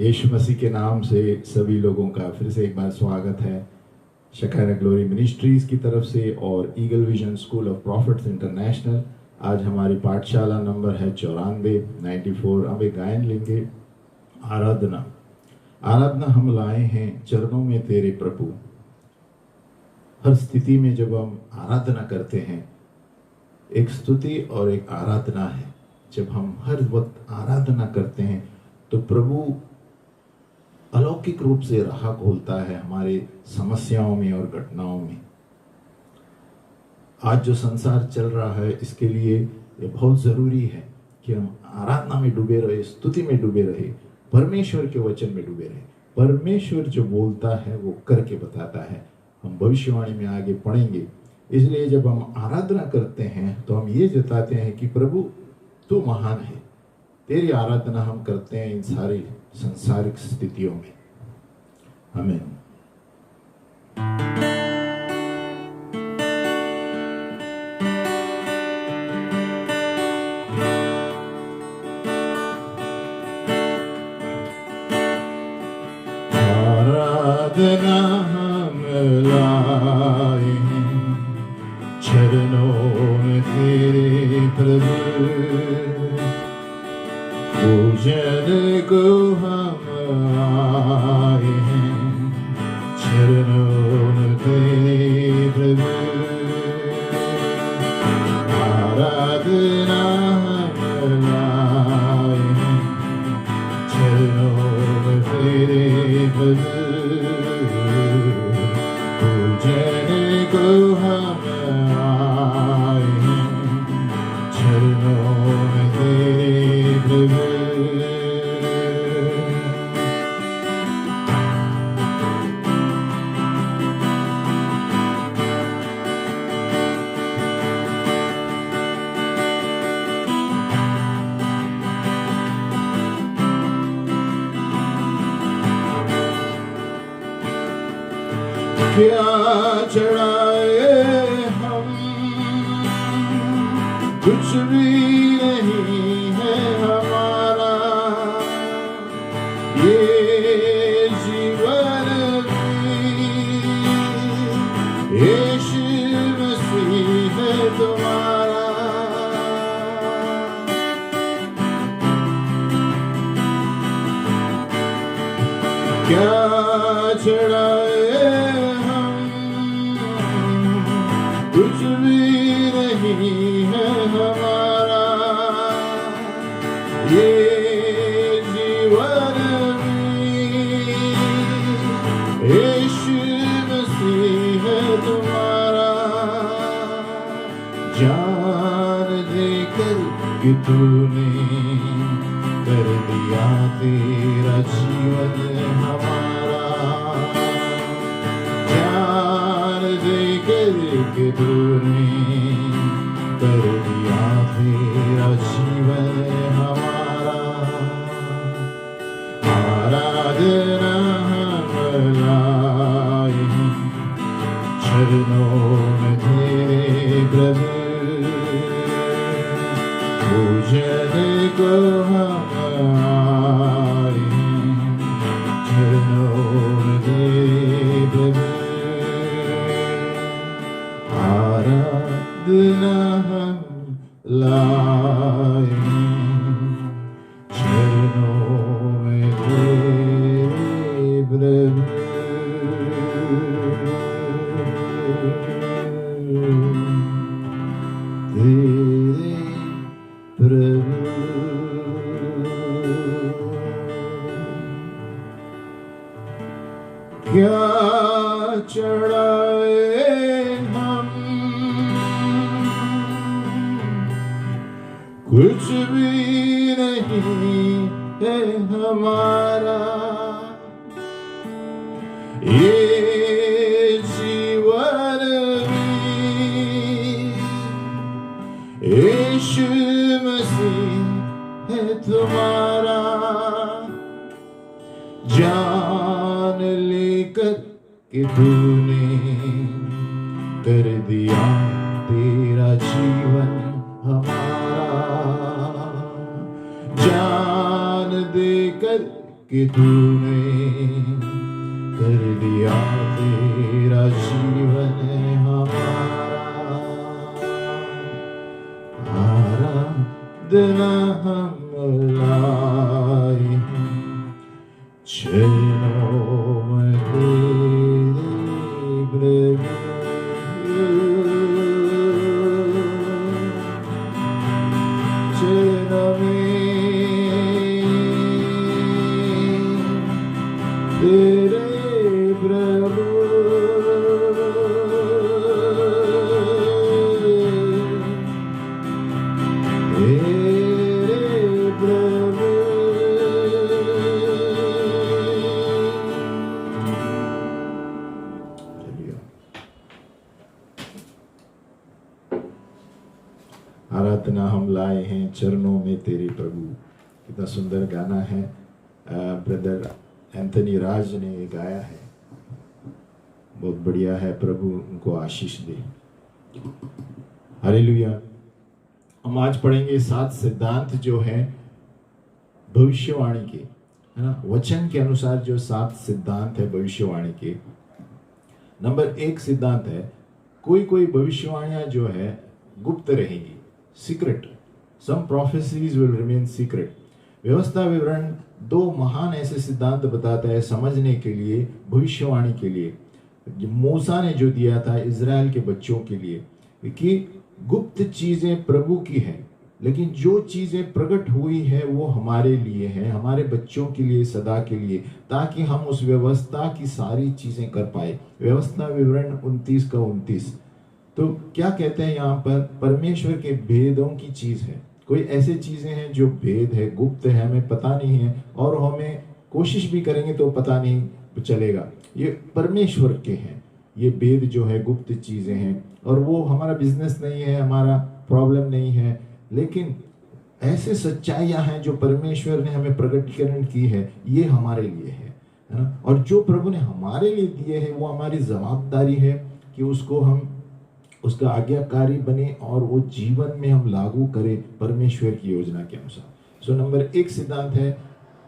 यीशु मसीह के नाम से सभी लोगों का फिर से एक बार स्वागत है शेकिना ग्लोरी मिनिस्ट्रीज की तरफ से और eagle vision school of profits international. आज हमारी पाठशाला नंबर है 94 हम एक गायन लेंगे। आराधना आराधना हम लाए हैं चरणों में तेरे प्रभु। हर स्थिति में जब हम आराधना करते हैं, एक स्तुति और एक आराधना है। जब हम हर वक्त आराधना करते हैं तो प्रभु अलौकिक रूप से राह खोलता है हमारे समस्याओं में और घटनाओं में। आज जो संसार चल रहा है, इसके लिए ये बहुत जरूरी है कि हम आराधना में डूबे रहे, स्तुति में डूबे रहे, परमेश्वर के वचन में डूबे रहे। परमेश्वर जो बोलता है वो करके बताता है। हम भविष्यवाणी में आगे पढ़ेंगे। इसलिए जब हम आराधना करते हैं तो हम ये जताते हैं कि प्रभु तू महान है। तेरी आराधना हम करते हैं इन सारी संसारिक स्थितियों में। आमीन। आराधना हम लाए हैं चरणों में तेरे प्रभु। पूजन को हम आए हैं चरणों में तेरे प्रभु। आराधना हम लाए हैं चरणों में तेरे प्रभु। पूजन को हम आए हैं चरणों में तेरे प्रभु। क्या चढ़ाए हम, कुछ भी नहीं है हमारा। ये जीवन भी यीशु मसीह है तुम्हारा। क्या चढ़ाए कुछ भी नहीं है हमारा। ये जीवन भी यीशु मसीह है तुम्हारा। जान देकर कि तूने कर दिया तेरा जीवन हमारा। जान देकर कि तूने कर दिया तेरा जीवन हमारा। आराधना हम लाए हैं चरणों में तेरे प्रभु। पूजन को हम आए हैं चरणों में तेरे प्रभु। आराधना हम लाए हैं चरणों में तेरे प्रभु। तेरे प्रभु। क्या चढ़ाए हम, कुछ भी नहीं है हमारा। ये जीवन भी यीशु मसीह है तुम्हारा। जान लेकर कि तूने कर दिया तेरा जीवन हमारा। जान देकर कि तूने कर दिया तेरा जीवन हमारा, आराधना हम लाए हैं चरणों में तेरे प्रभु, चरणों में तेरे प्रभु, तेरे प्रभु। आराधना हम लाए हैं चरणों में तेरे प्रभु। कितना सुंदर गाना है, ब्रदर एंथनी राज ने ये गाया है, बहुत बढ़िया है। प्रभु उनको आशीष दे। हालेलुया। हम आज पढ़ेंगे 7 सिद्धांत जो है भविष्यवाणी के, है ना, वचन के अनुसार जो 7 सिद्धांत है भविष्यवाणी के। नंबर 1 सिद्धांत है, कोई कोई भविष्यवाणियां जो है गुप्त रहेगी, secret. Some prophecies will remain secret. व्यवस्था विवरण 2 महान ऐसे सिद्धांत बताता है समझने के लिए, भविष्यवाणी के लिए। मूसा ने जो दिया था इजराइल के बच्चों के लिए कि गुप्त चीजें प्रभु की है, लेकिन जो चीजें प्रकट हुई है वो हमारे लिए है, हमारे बच्चों के लिए, सदा के लिए, ताकि हम उस व्यवस्था की सारी चीजें कर पाए। व्यवस्था विवरण 29 का 29। तो क्या कहते हैं यहाँ पर, परमेश्वर के भेदों की चीज है। कोई ऐसे चीजें हैं जो भेद है, गुप्त है, हमें पता नहीं है, और हमें कोशिश भी करेंगे तो पता नहीं चलेगा। ये परमेश्वर के हैं, ये भेद जो है गुप्त चीजें हैं, और वो हमारा बिजनेस नहीं है, हमारा प्रॉब्लम नहीं है, लेकिन ऐसे सच्चाइयां हैं जो परमेश्वर ने हमें प्रकटीकरण की है, ये हमारे लिए है ना। और जो प्रभु ने हमारे लिए दिए हैं वो हमारी जवाबदारी है कि उसको हम उसका आज्ञाकारी बने और वो जीवन में हम लागू करें परमेश्वर की योजना के अनुसार। सो नंबर 1 सिद्धांत है,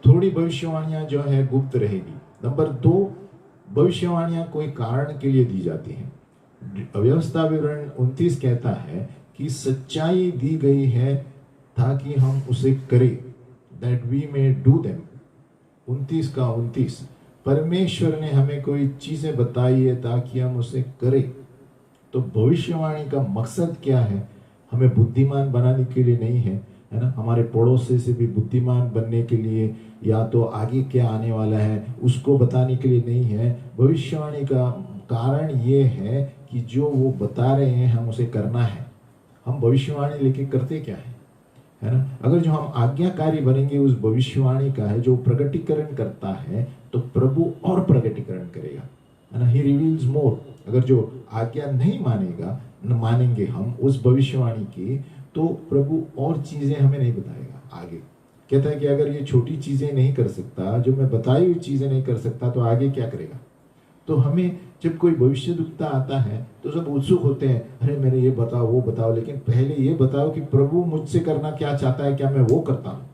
थोड़ी भविष्यवाणियां जो है गुप्त रहेगी। नंबर 2, भविष्यवाणियां कोई कारण के लिए दी जाती हैं। व्यवस्था विवरण 29 कहता है कि सच्चाई दी गई है ताकि हम उसे करें, that we may do them. 29 का 29। परमेश्वर ने हमें कोई चीजें बताई है ताकि हम उसे करें। तो भविष्यवाणी का मकसद क्या है? हमें बुद्धिमान बनाने के लिए नहीं है ना, हमारे पड़ोसी से भी बुद्धिमान बनने के लिए, या तो आगे क्या आने वाला है उसको बताने के लिए नहीं है। भविष्यवाणी का कारण ये है कि जो वो बता रहे हैं हम उसे करना है। हम भविष्यवाणी लेके करते क्या है ना। अगर जो हम आज्ञाकारी बनेंगे उस भविष्यवाणी का है, जो प्रकटीकरण करता है, तो प्रभु और प्रकटीकरण करेगा, है ना। ही रिवील्स मोर। अगर जो आज्ञा नहीं मानेंगे हम उस भविष्यवाणी की, तो प्रभु और चीजें हमें नहीं बताएगा आगे। कहता है कि अगर ये छोटी चीजें नहीं कर सकता, जो मैं बताई हुई चीजें नहीं कर सकता, तो आगे क्या करेगा। तो हमें जब कोई भविष्यद्वक्ता आता है तो सब उत्सुक होते हैं, अरे मेरे ये बताओ वो बताओ, लेकिन पहले ये बताओ कि प्रभु मुझसे करना क्या चाहता है, क्या मैं वो करता हूँ।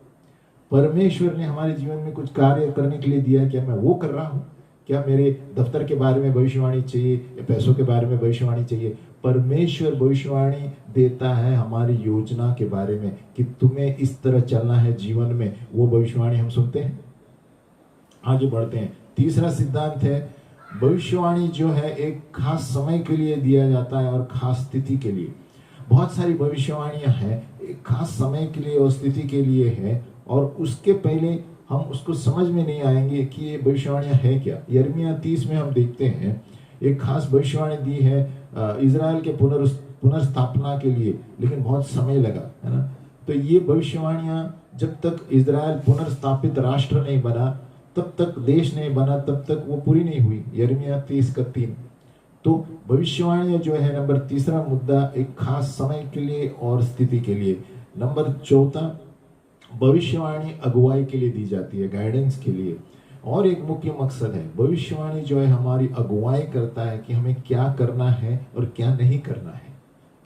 परमेश्वर ने हमारे जीवन में कुछ कार्य करने के लिए दिया है, क्या मैं वो कर रहा हूँ। क्या मेरे दफ्तर के बारे में भविष्यवाणी चाहिए या पैसों के बारे में भविष्यवाणी चाहिए। परमेश्वर भविष्यवाणी देता है हमारी योजना के बारे में कि तुम्हें इस तरह चलना है जीवन में, वो भविष्यवाणी हम सुनते हैं। आगे बढ़ते हैं। तीसरा सिद्धांत है, भविष्यवाणी जो है एक खास समय के लिए दिया जाता है और खास स्थिति के लिए। बहुत सारी भविष्यवाणियां हैं, एक खास समय के लिए और स्थिति के लिए है, और उसके पहले हम उसको समझ में नहीं आएंगे कि ये भविष्यवाणियां है क्या। यिर्मयाह 30 में हम देखते हैं एक खास भविष्यवाणी दी है इजराइल के पुनर्स्थापना के लिए, लेकिन बहुत समय लगा, है ना। तो ये भविष्यवाणियां जब तक इजराइल पुनर्स्थापित राष्ट्र नहीं बना, तब तक देश नहीं बना, तब तक वो पूरी नहीं हुई। यिर्मयाह 30 का 3। तो भविष्यवाणी जो है नंबर तीसरा मुद्दा, एक खास समय के लिए और स्थिति के लिए। नंबर चौथा, भविष्यवाणी अगुवाई के लिए दी जाती है, गाइडेंस के लिए। और एक मुख्य मकसद है, भविष्यवाणी जो है हमारी अगुवाई करता है कि हमें क्या करना है और क्या नहीं करना है,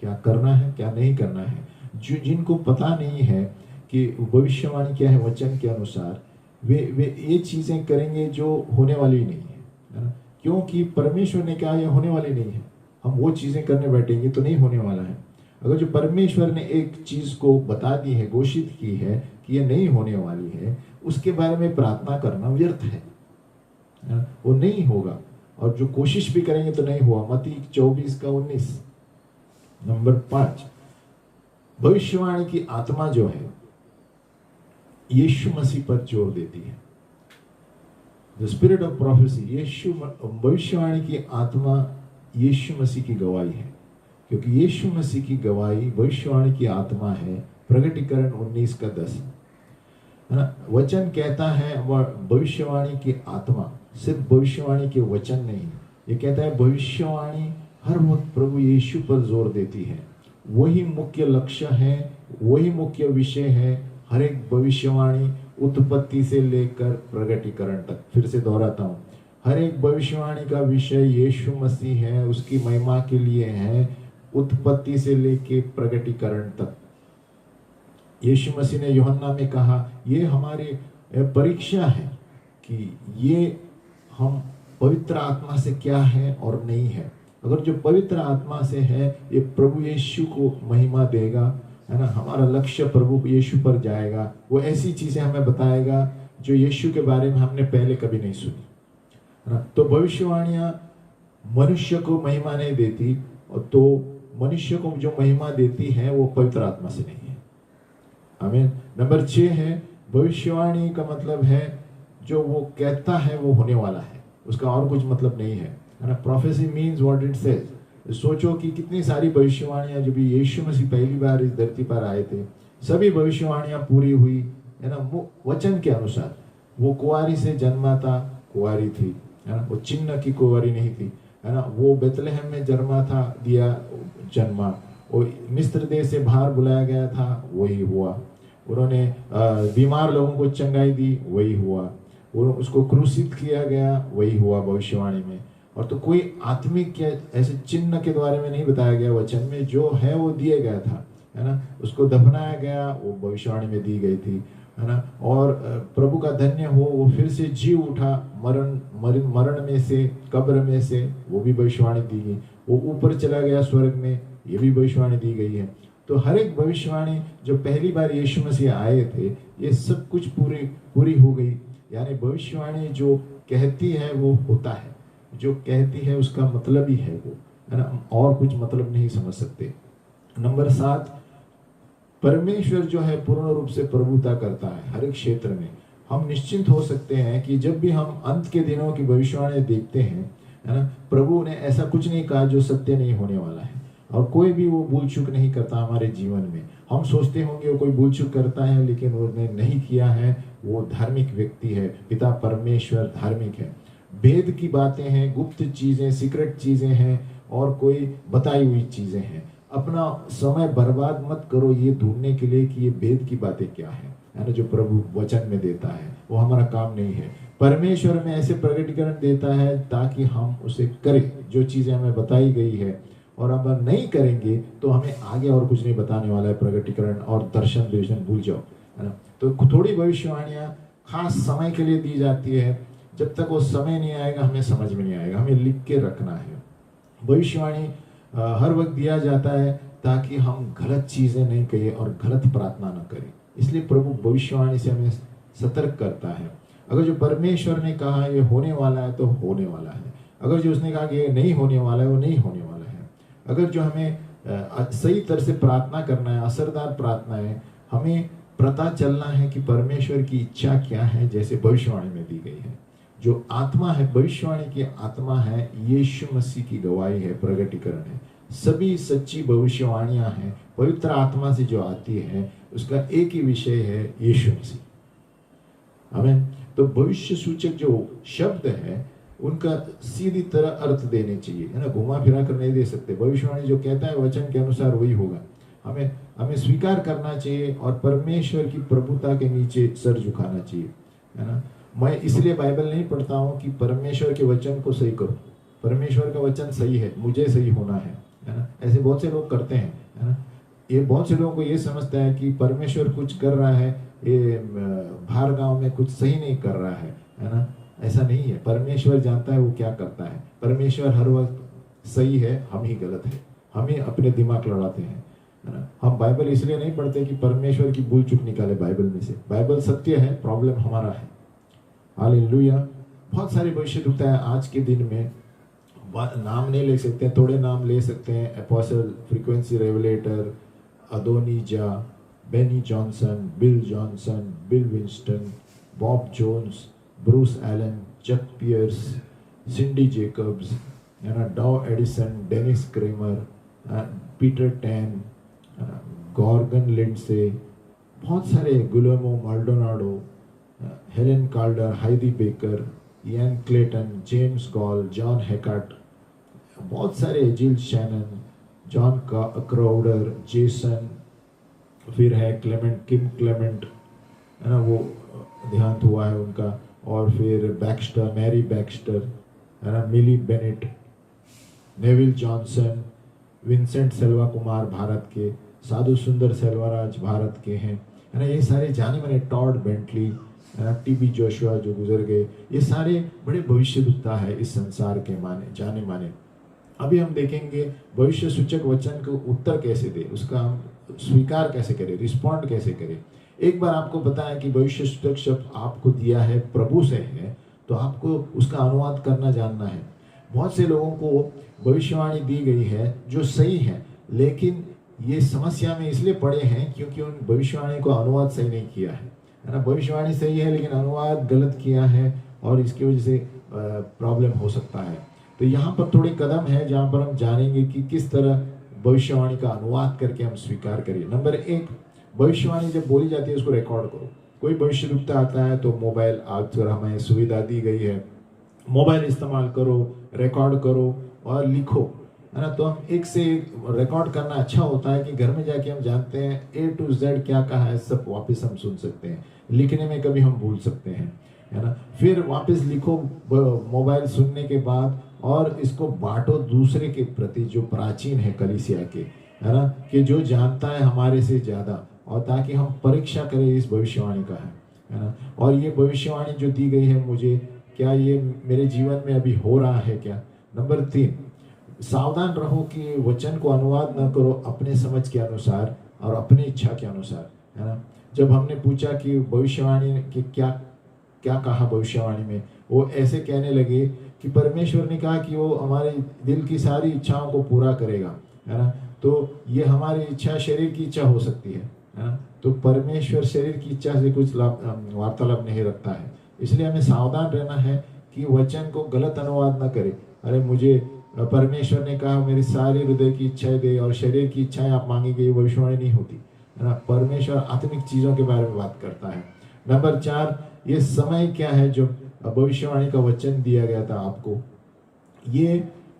क्या करना है क्या नहीं करना है। जो जिनको पता नहीं है कि भविष्यवाणी क्या है वचन के अनुसार, वे ये चीजें करेंगे जो होने वाली नहीं है ना, क्योंकि परमेश्वर ने कहा ये होने वाली नहीं है। हम वो चीजें करने बैठेंगे तो नहीं होने वाला है। अगर जो परमेश्वर ने एक चीज को बता दी है, घोषित की है कि ये नहीं होने वाली है, उसके बारे में प्रार्थना करना व्यर्थ है ना? वो नहीं होगा, और जो कोशिश भी करेंगे तो नहीं हुआ। मत्ती 24:19। नंबर 5, भविष्यवाणी की आत्मा जो है यीशु मसीह पर जोर देती है। द स्पिरिट ऑफ प्रोफेसी, भविष्यवाणी की आत्मा यीशु मसीह की गवाही है, क्योंकि यीशु मसीह की गवाही भविष्यवाणी की आत्मा है। प्रकटीकरण 19:10 है ना। वचन कहता है, वह भविष्यवाणी की आत्मा, सिर्फ भविष्यवाणी के वचन नहीं, ये कहता है भविष्यवाणी हर वक्त प्रभु यीशु पर जोर देती है। वही मुख्य लक्ष्य है, वही मुख्य विषय है हर एक भविष्यवाणी, उत्पत्ति से लेकर प्रकटीकरण तक। फिर से दोहराता हूं, हर एक भविष्यवाणी का विषय यीशु मसीह है, उसकी महिमा के लिए है, उत्पत्ति से लेकर प्रकटीकरण तक। यीशु मसीह ने यूहन्ना में कहा, ये हमारी परीक्षा है कि ये हम पवित्र आत्मा से क्या है और नहीं है। अगर जो पवित्र आत्मा से है, ये प्रभु यीशु को महिमा देगा, है ना। हमारा लक्ष्य प्रभु यीशु पर जाएगा, वो ऐसी चीजें हमें बताएगा जो यीशु के बारे में हमने पहले कभी नहीं सुनी, है ना। तो भविष्यवाणियां मनुष्य को महिमा नहीं देती, और तो मनुष्य को जो महिमा देती है वो पवित्र आत्मा से नहीं है। आमीन। नंबर 6 है, भविष्यवाणी का मतलब है जो वो कहता है वो होने वाला है, उसका और कुछ मतलब नहीं है ना। Prophecy means what it says. सोचो कि कितनी सारी भविष्यवाणियां जब यीशु मसीह पहली बार इस धरती पर आए थे, सभी भविष्यवाणियां पूरी हुई, है ना। वो वचन के अनुसार, वो कुंवारी से जन्मा था, कुंवारी थी, है ना। वो चिन्ह की कुंवारी नहीं थी, है ना। वो बेतलहम में जन्मा था, दिया जन्मा। वो मिस्र देश से बाहर बुलाया गया था, वही हुआ। उन्होंने बीमार लोगों को चंगाई दी, वही हुआ। उसको क्रूसित किया गया, वही हुआ भविष्यवाणी में। और तो कोई आत्मिक या ऐसे चिन्ह के बारे में नहीं बताया गया वचन में, जो है वो दिया गया था, है ना। उसको दफनाया गया, वो भविष्यवाणी में दी गई थी, है ना। और प्रभु का धन्य हो, वो फिर से जी उठा मरण में से, कब्र में से, वो भी भविष्यवाणी दी गई। वो ऊपर चला गया स्वर्ग में, ये भी भविष्यवाणी दी गई है। तो हर एक भविष्यवाणी जो पहली बार यीशु मसीह आए थे, ये सब कुछ पूरी हो गई। यानी भविष्यवाणी जो कहती है वो होता है, जो कहती है उसका मतलब ही है वो, है ना। और कुछ मतलब नहीं समझ सकते। नंबर 7, परमेश्वर जो है पूर्ण रूप से प्रभुता करता है हर एक क्षेत्र में। हम निश्चिंत हो सकते हैं कि जब भी हम अंत के दिनों की भविष्यवाणी देखते हैं, है ना, प्रभु ने ऐसा कुछ नहीं कहा जो सत्य नहीं होने वाला है। और कोई भी वो भूल चूक नहीं करता हमारे जीवन में। हम सोचते होंगे वो कोई भूल चूक करता है, लेकिन उसने नहीं किया है, वो धार्मिक व्यक्ति है। पिता परमेश्वर धार्मिक है। भेद की बातें हैं, गुप्त चीजें, सीक्रेट चीजें हैं, और कोई बताई हुई चीजें हैं। अपना समय बर्बाद मत करो ये ढूंढने के लिए कि ये भेद की बातें क्या है ना। जो प्रभु वचन में देता है वो हमारा काम नहीं है। परमेश्वर में ऐसे प्रकटीकरण देता है ताकि हम उसे करें, जो चीजें हमें बताई गई है। और अगर नहीं करेंगे तो हमें आगे और कुछ नहीं बताने वाला है। प्रकटीकरण और दर्शन भूल जाओ, है ना। तो थोड़ी भविष्यवाणियां खास समय के लिए दी जाती है। जब तक वो समय नहीं आएगा हमें समझ में नहीं आएगा, हमें लिख के रखना है। भविष्यवाणी हर वक्त दिया जाता है ताकि हम गलत चीजें नहीं कहें और गलत प्रार्थना न करें। इसलिए प्रभु भविष्यवाणी से हमें सतर्क करता है। अगर जो परमेश्वर ने कहा ये होने वाला है तो होने वाला है। अगर जो उसने कहा कि ये नहीं होने वाला है, वो नहीं होने वाला है। अगर जो हमें सही तरह से प्रार्थना करना है, असरदार प्रार्थना है, हमें पता चलना है कि परमेश्वर की इच्छा क्या है, जैसे भविष्यवाणी में दी गई है। जो आत्मा है, भविष्यवाणी की आत्मा है, यीशु मसीह की गवाही है, प्रगटीकरण है। सभी सच्ची भविष्यवाणियां हैं पवित्र आत्मा से जो आती है, उसका एक ही विषय है, यीशु मसीह। आमीन। तो भविष्य सूचक जो शब्द है उनका सीधी तरह अर्थ देने चाहिए, है ना। घुमा फिरा कर नहीं दे सकते। भविष्यवाणी जो कहता है वचन के अनुसार वही होगा। हमें स्वीकार करना चाहिए और परमेश्वर की प्रभुता के नीचे सर झुकाना चाहिए, है ना। मैं इसलिए बाइबल नहीं पढ़ता हूँ कि परमेश्वर के वचन को सही करूँ। परमेश्वर का वचन सही है, मुझे सही होना है ना। ऐसे बहुत से लोग करते हैं, है ना। ये बहुत से लोगों को ये समझता है कि परमेश्वर कुछ कर रहा है, ये बाहर गांव में कुछ सही नहीं कर रहा है ना। ऐसा नहीं है, परमेश्वर जानता है वो क्या करता है। परमेश्वर हर वक्त सही है, हम ही गलत है, हम ही अपने दिमाग लड़ाते हैं, है ना। हम बाइबल इसलिए नहीं पढ़ते कि परमेश्वर की भूल चूक निकाले बाइबल में से। बाइबल सत्य है, प्रॉब्लम हमारा है। हालेलुया। बहुत सारे भविष्यद्वक्ता है आज के दिन में, नाम नहीं ले सकते, थोड़े नाम ले सकते हैं। Apostle, frequency revelator, Adonijah, Benny Johnson, Bill Winston, Bob Jones, Bruce Allen, Chuck Pierce, Cindy Jacobs, है ना, डॉ Edison, Dennis Cramer, Peter Tan, Gordon Lindsay, बहुत सारे, Guillermo Maldonado, Helen Carter, Heidi Baker, Ian Clayton, James Goll, John Hackett, बहुत सारे, जिल Shannon, John Crowder, Jason, फिर है किम क्लेमेंट, है ना, वो देहांत हुआ है उनका। और फिर बैक्स्टर, मैरी बैक्स्टर, है ना, Millie Bennett, Neville Johnson, Vincent Selva Kumar Bharat के, साधु सुंदर सेल्वाराज भारत के हैं, है ना। ये सारे जाने माने, टॉड बेंटली, टीबी जोशुआ जो गुजर गए, ये सारे बड़े भविष्यद्वक्ता है इस संसार के जाने माने। अभी हम देखेंगे भविष्य सूचक वचन को उत्तर कैसे दे, उसका हम स्वीकार कैसे करें, रिस्पॉन्ड कैसे करें। एक बार आपको पता है कि भविष्य सूचक शब्द आपको दिया है, प्रभु से है, तो आपको उसका अनुवाद करना जानना है। बहुत से लोगों को भविष्यवाणी दी गई है जो सही है, लेकिन ये समस्या में इसलिए पड़े हैं क्योंकि उन भविष्यवाणी को अनुवाद सही नहीं किया है ना। भविष्यवाणी सही है लेकिन अनुवाद गलत किया है, और इसकी वजह से प्रॉब्लम हो सकता है। तो यहाँ पर थोड़े कदम है जहाँ पर हम जानेंगे कि किस तरह भविष्यवाणी का अनुवाद करके हम स्वीकार करें। नंबर 1, भविष्यवाणी जब बोली जाती है उसको रिकॉर्ड करो। कोई भविष्यद्वक्ता आता है तो मोबाइल, आज हमें सुविधा दी गई है, मोबाइल इस्तेमाल करो, रिकॉर्ड करो और लिखो, है ना। तो हम एक से एक रिकॉर्ड करना अच्छा होता है कि घर में जाके हम जानते हैं A to Z क्या कहा है, सब वापस हम सुन सकते हैं। लिखने में कभी हम भूल सकते हैं, है ना। फिर वापस लिखो मोबाइल सुनने के बाद, और इसको बांटो दूसरे के प्रति जो प्राचीन है कलीसिया के, है ना, कि जो जानता है हमारे से ज्यादा, और ताकि हम परीक्षा करें इस भविष्यवाणी का, है ना। और ये भविष्यवाणी जो दी गई है मुझे, क्या ये मेरे जीवन में अभी हो रहा है क्या। नंबर 3, सावधान रहो कि वचन को अनुवाद न करो अपने समझ के अनुसार और अपनी इच्छा के अनुसार, है ना। जब हमने पूछा कि भविष्यवाणी की क्या क्या कहा भविष्यवाणी में, वो ऐसे कहने लगे कि परमेश्वर ने कहा कि वो हमारे दिल की सारी इच्छाओं को पूरा करेगा, है ना। तो ये हमारी इच्छा शरीर की इच्छा हो सकती है ना। तो परमेश्वर शरीर की इच्छा से कुछ वार्तालाप नहीं रखता है, इसलिए हमें सावधान रहना है कि वचन को गलत अनुवाद न करे। अरे मुझे परमेश्वर ने कहा मेरी सारी हृदय की इच्छाएं दे और शरीर की इच्छाएं आप मांगेंगे, ये भविष्यवाणी नहीं होती, है ना। परमेश्वर आत्मिक चीजों के बारे में बात करता है। नंबर 4, ये समय क्या है जो भविष्यवाणी का वचन दिया गया था आपको, ये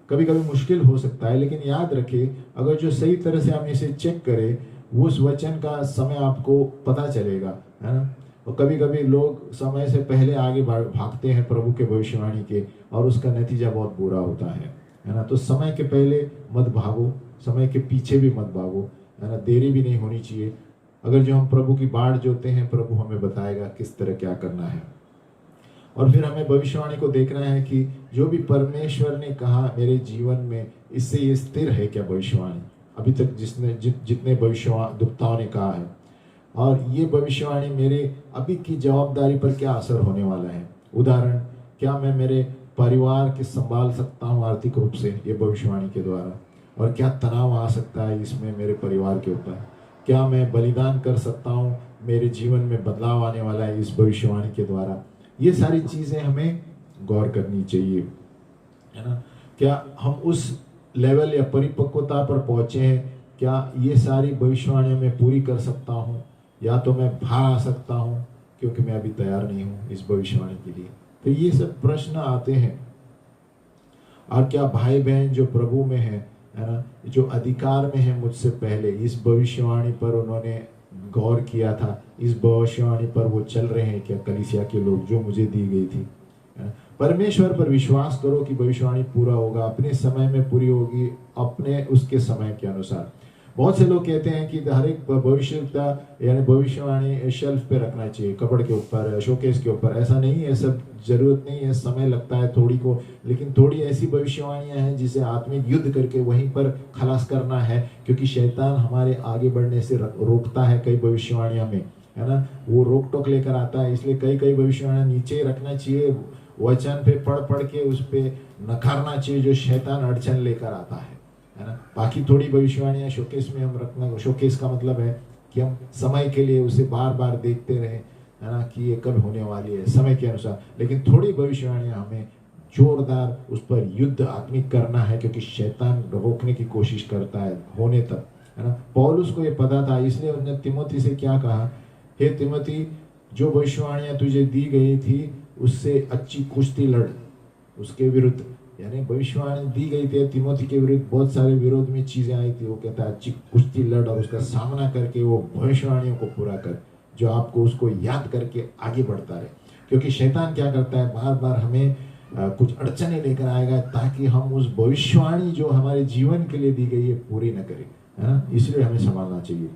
कभी कभी मुश्किल हो सकता है, लेकिन याद रखें अगर जो सही तरह से हम इसे चेक करें, उस वचन का समय आपको पता चलेगा, है ना। और कभी कभी लोग समय से पहले आगे भागते हैं प्रभु के भविष्यवाणी के, और उसका नतीजा बहुत बुरा होता है ना। तो समय के पहले मत भागो, समय के पीछे भी मत भागो, है ना। देरी भी नहीं होनी चाहिए। अगर जो हम प्रभु की बाट जोते हैं, प्रभु हमें बताएगा किस तरह क्या करना है। और फिर हमें भविष्यवाणी को देखना है कि जो भी परमेश्वर ने कहा मेरे जीवन में, इससे ये स्थिर है क्या भविष्यवाणी, अभी तक जितने भविष्यद्वक्ताओं ने कहा है, और ये भविष्यवाणी मेरे अभी की जवाबदारी पर क्या असर होने वाला है। उदाहरण, क्या मैं मेरे परिवार के संभाल सकता हूँ आर्थिक रूप से ये भविष्यवाणी के द्वारा, और क्या तनाव आ सकता है इसमें मेरे परिवार के ऊपर। क्या मैं बलिदान कर सकता हूँ, मेरे जीवन में बदलाव आने वाला है इस भविष्यवाणी के द्वारा। ये सारी चीजें हमें गौर करनी चाहिए, है ना। क्या हम उस लेवल या परिपक्वता पर पहुंचे हैं, क्या ये सारी भविष्यवाणियां मैं पूरी कर सकता हूँ, या तो मैं बाहर आ सकता हूँ क्योंकि मैं अभी तैयार नहीं हूँ इस भविष्यवाणी के लिए। तो ये सब प्रश्न आते हैं। और क्या भाई बहन जो प्रभु में है ना, जो अधिकार में है मुझसे पहले, इस भविष्यवाणी पर उन्होंने गौर किया था, इस भविष्यवाणी पर वो चल रहे हैं क्या, कलीसिया के लोग जो मुझे दी गई थी। परमेश्वर पर विश्वास करो कि भविष्यवाणी पूरा होगा, अपने समय में पूरी होगी, अपने उसके समय के अनुसार। बहुत से लोग कहते हैं कि हर एक भविष्यता यानी भविष्यवाणी शेल्फ पे रखना चाहिए, कपड़ के ऊपर, शोकेस के ऊपर। ऐसा नहीं है, सब जरूरत नहीं है, समय लगता है थोड़ी को, लेकिन थोड़ी ऐसी भविष्यवाणियां हैं जिसे आत्मिक युद्ध करके वहीं पर खलास करना है, क्योंकि शैतान हमारे आगे बढ़ने से रोकता है। कई भविष्यवाणियों में, है ना, वो रोक टोक लेकर आता है, इसलिए कई कई भविष्यवाणियां नीचे ही रखना चाहिए, वचन पे पढ़ पढ़ के उस पे नकारना चाहिए जो शैतान अड़चन लेकर आता है ना। बाकी थोड़ी भविष्यवाणियां शोकेस में हम रखना, शोकेस का मतलब है कि हम समय के लिए उसे बार बार देखते रहे, है ना, कि ये कब होने वाली है समय के अनुसार। लेकिन थोड़ी भविष्यवाणियां हमें जोरदार उस पर युद्ध आत्मिक करना है, क्योंकि शैतान रोकने की कोशिश करता है होने तक, है ना। पौलुस को ये पता था, इसलिए उसने तिमोथी से क्या कहा, हे तिमोथी, जो भविष्यवाणियां तुझे दी गई थी उससे अच्छी कुश्ती लड़, उसके विरुद्ध। यानी भविष्यवाणी दी गई थी तिमोथी के विरुद्ध, बहुत सारे विरोध में चीजें आई थी, वो कहता है अच्छी कुश्ती लड़ और उसका सामना करके वो भविष्यवाणियों को पूरा कर, जो आपको उसको याद करके आगे बढ़ता रहे। क्योंकि शैतान क्या करता है, बार बार हमें कुछ अड़चने लेकर आएगा ताकि हम उस भविष्यवाणी जो हमारे जीवन के लिए दी गई है पूरी न करें, है ना। इसलिए हमें संभालना चाहिए।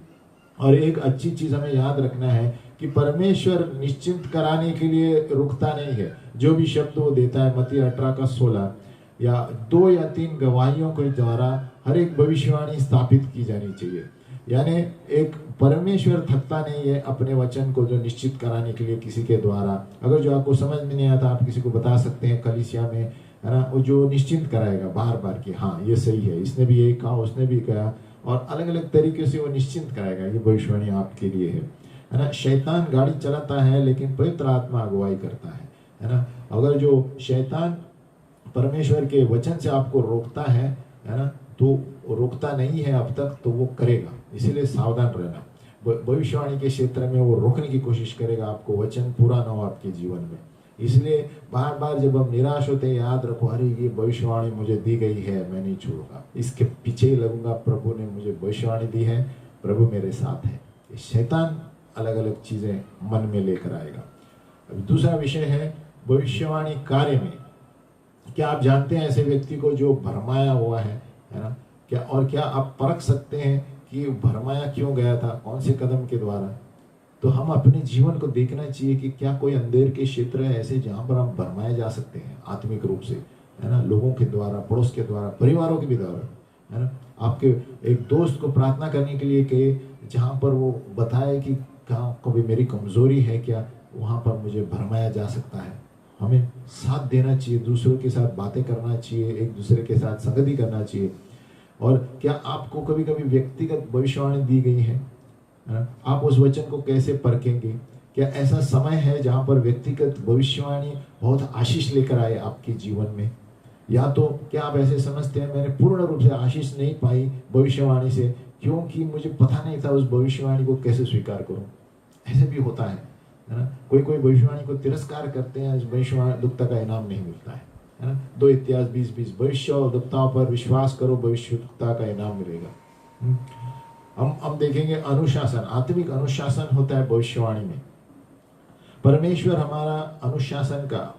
और एक अच्छी चीज हमें याद रखना है कि परमेश्वर निश्चिंत कराने के लिए रुकता नहीं है। जो भी शब्द वो देता है, मत्ती 18:16, या 2 या 3 गवाहियों के द्वारा हर एक भविष्यवाणी स्थापित की जानी चाहिए। यानी एक परमेश्वर थकता नहीं है अपने वचन को जो निश्चित कराने के लिए किसी के द्वारा। अगर जो आपको समझ में नहीं आता, आप किसी को बता सकते हैं कलीसिया में, है ना, वो जो निश्चिंत कराएगा बार बार कि हाँ ये सही है, इसने भी यही कहा, उसने भी कहा, और अलग अलग तरीके से वो निश्चिंत कराएगा, ये भविष्यवाणी आपके लिए है ना। शैतान गाड़ी चलाता है लेकिन पवित्र आत्मा अगुवाई करता है ना। अगर जो शैतान परमेश्वर के वचन से आपको रोकता है ना, तो रोकता नहीं है अब तक, तो वो करेगा। इसीलिए सावधान रहना। भविष्यवाणी के क्षेत्र में वो रोकने की कोशिश करेगा, आपको वचन पूरा ना हो आपके जीवन में। इसलिए बार बार जब हम निराश होते हैं, याद रखो, अरे ये भविष्यवाणी मुझे दी गई है, मैं नहीं छोड़ूंगा, इसके पीछे ही लगूंगा, प्रभु ने मुझे भविष्यवाणी दी है, प्रभु मेरे साथ है। शैतान अलग अलग चीजें मन में लेकर आएगा। अब दूसरा विषय है भविष्यवाणी कार्य में। क्या आप जानते हैं ऐसे व्यक्ति को जो भरमाया हुआ है ना, क्या, और क्या आप परख सकते हैं कि भरमाया क्यों गया था, कौन से कदम के द्वारा। तो हम अपने जीवन को देखना चाहिए कि क्या कोई अंधेर के क्षेत्र है ऐसे जहां पर हम भरमाए जा सकते हैं आत्मिक रूप से, है ना, लोगों के द्वारा, पड़ोस के द्वारा, परिवारों के भी द्वारा, है ना। आपके एक दोस्त को प्रार्थना करने के लिए कहे, जहां पर वो बताए कि कहाँ कभी मेरी कमजोरी है क्या, वहां पर मुझे भरमाया जा सकता है। हमें साथ देना चाहिए, दूसरों के साथ बातें करना चाहिए, एक दूसरे के साथ संगति करना चाहिए। और क्या आपको कभी कभी व्यक्तिगत भविष्यवाणी दी गई है, आप उस वचन को कैसे परखेंगे। क्या ऐसा समय है जहां पर व्यक्तिगत भविष्यवाणी बहुत आशीष लेकर आए आपके जीवन में, या तो क्या आप ऐसे समझते हैं मैंने पूर्ण रूप से आशीष नहीं पाई भविष्यवाणी से, क्योंकि मुझे पता नहीं था उस भविष्यवाणी को कैसे स्वीकार करूं। ऐसे भी होता है ना। कोई कोई भविष्यवाणी को तिरस्कार करते हैं, इस भविष्यवक्ता का इनाम नहीं मिलता है ना। 2 इतिहास 20:20, भविष्यवक्ताओं पर विश्वास करो, भविष्यवक्ता का इनाम मिलेगा। हम देखेंगे अनुशासन, आत्मिक अनुशासन होता है भविष्यवाणी में। परमेश्वर हमारा अनुशासन का,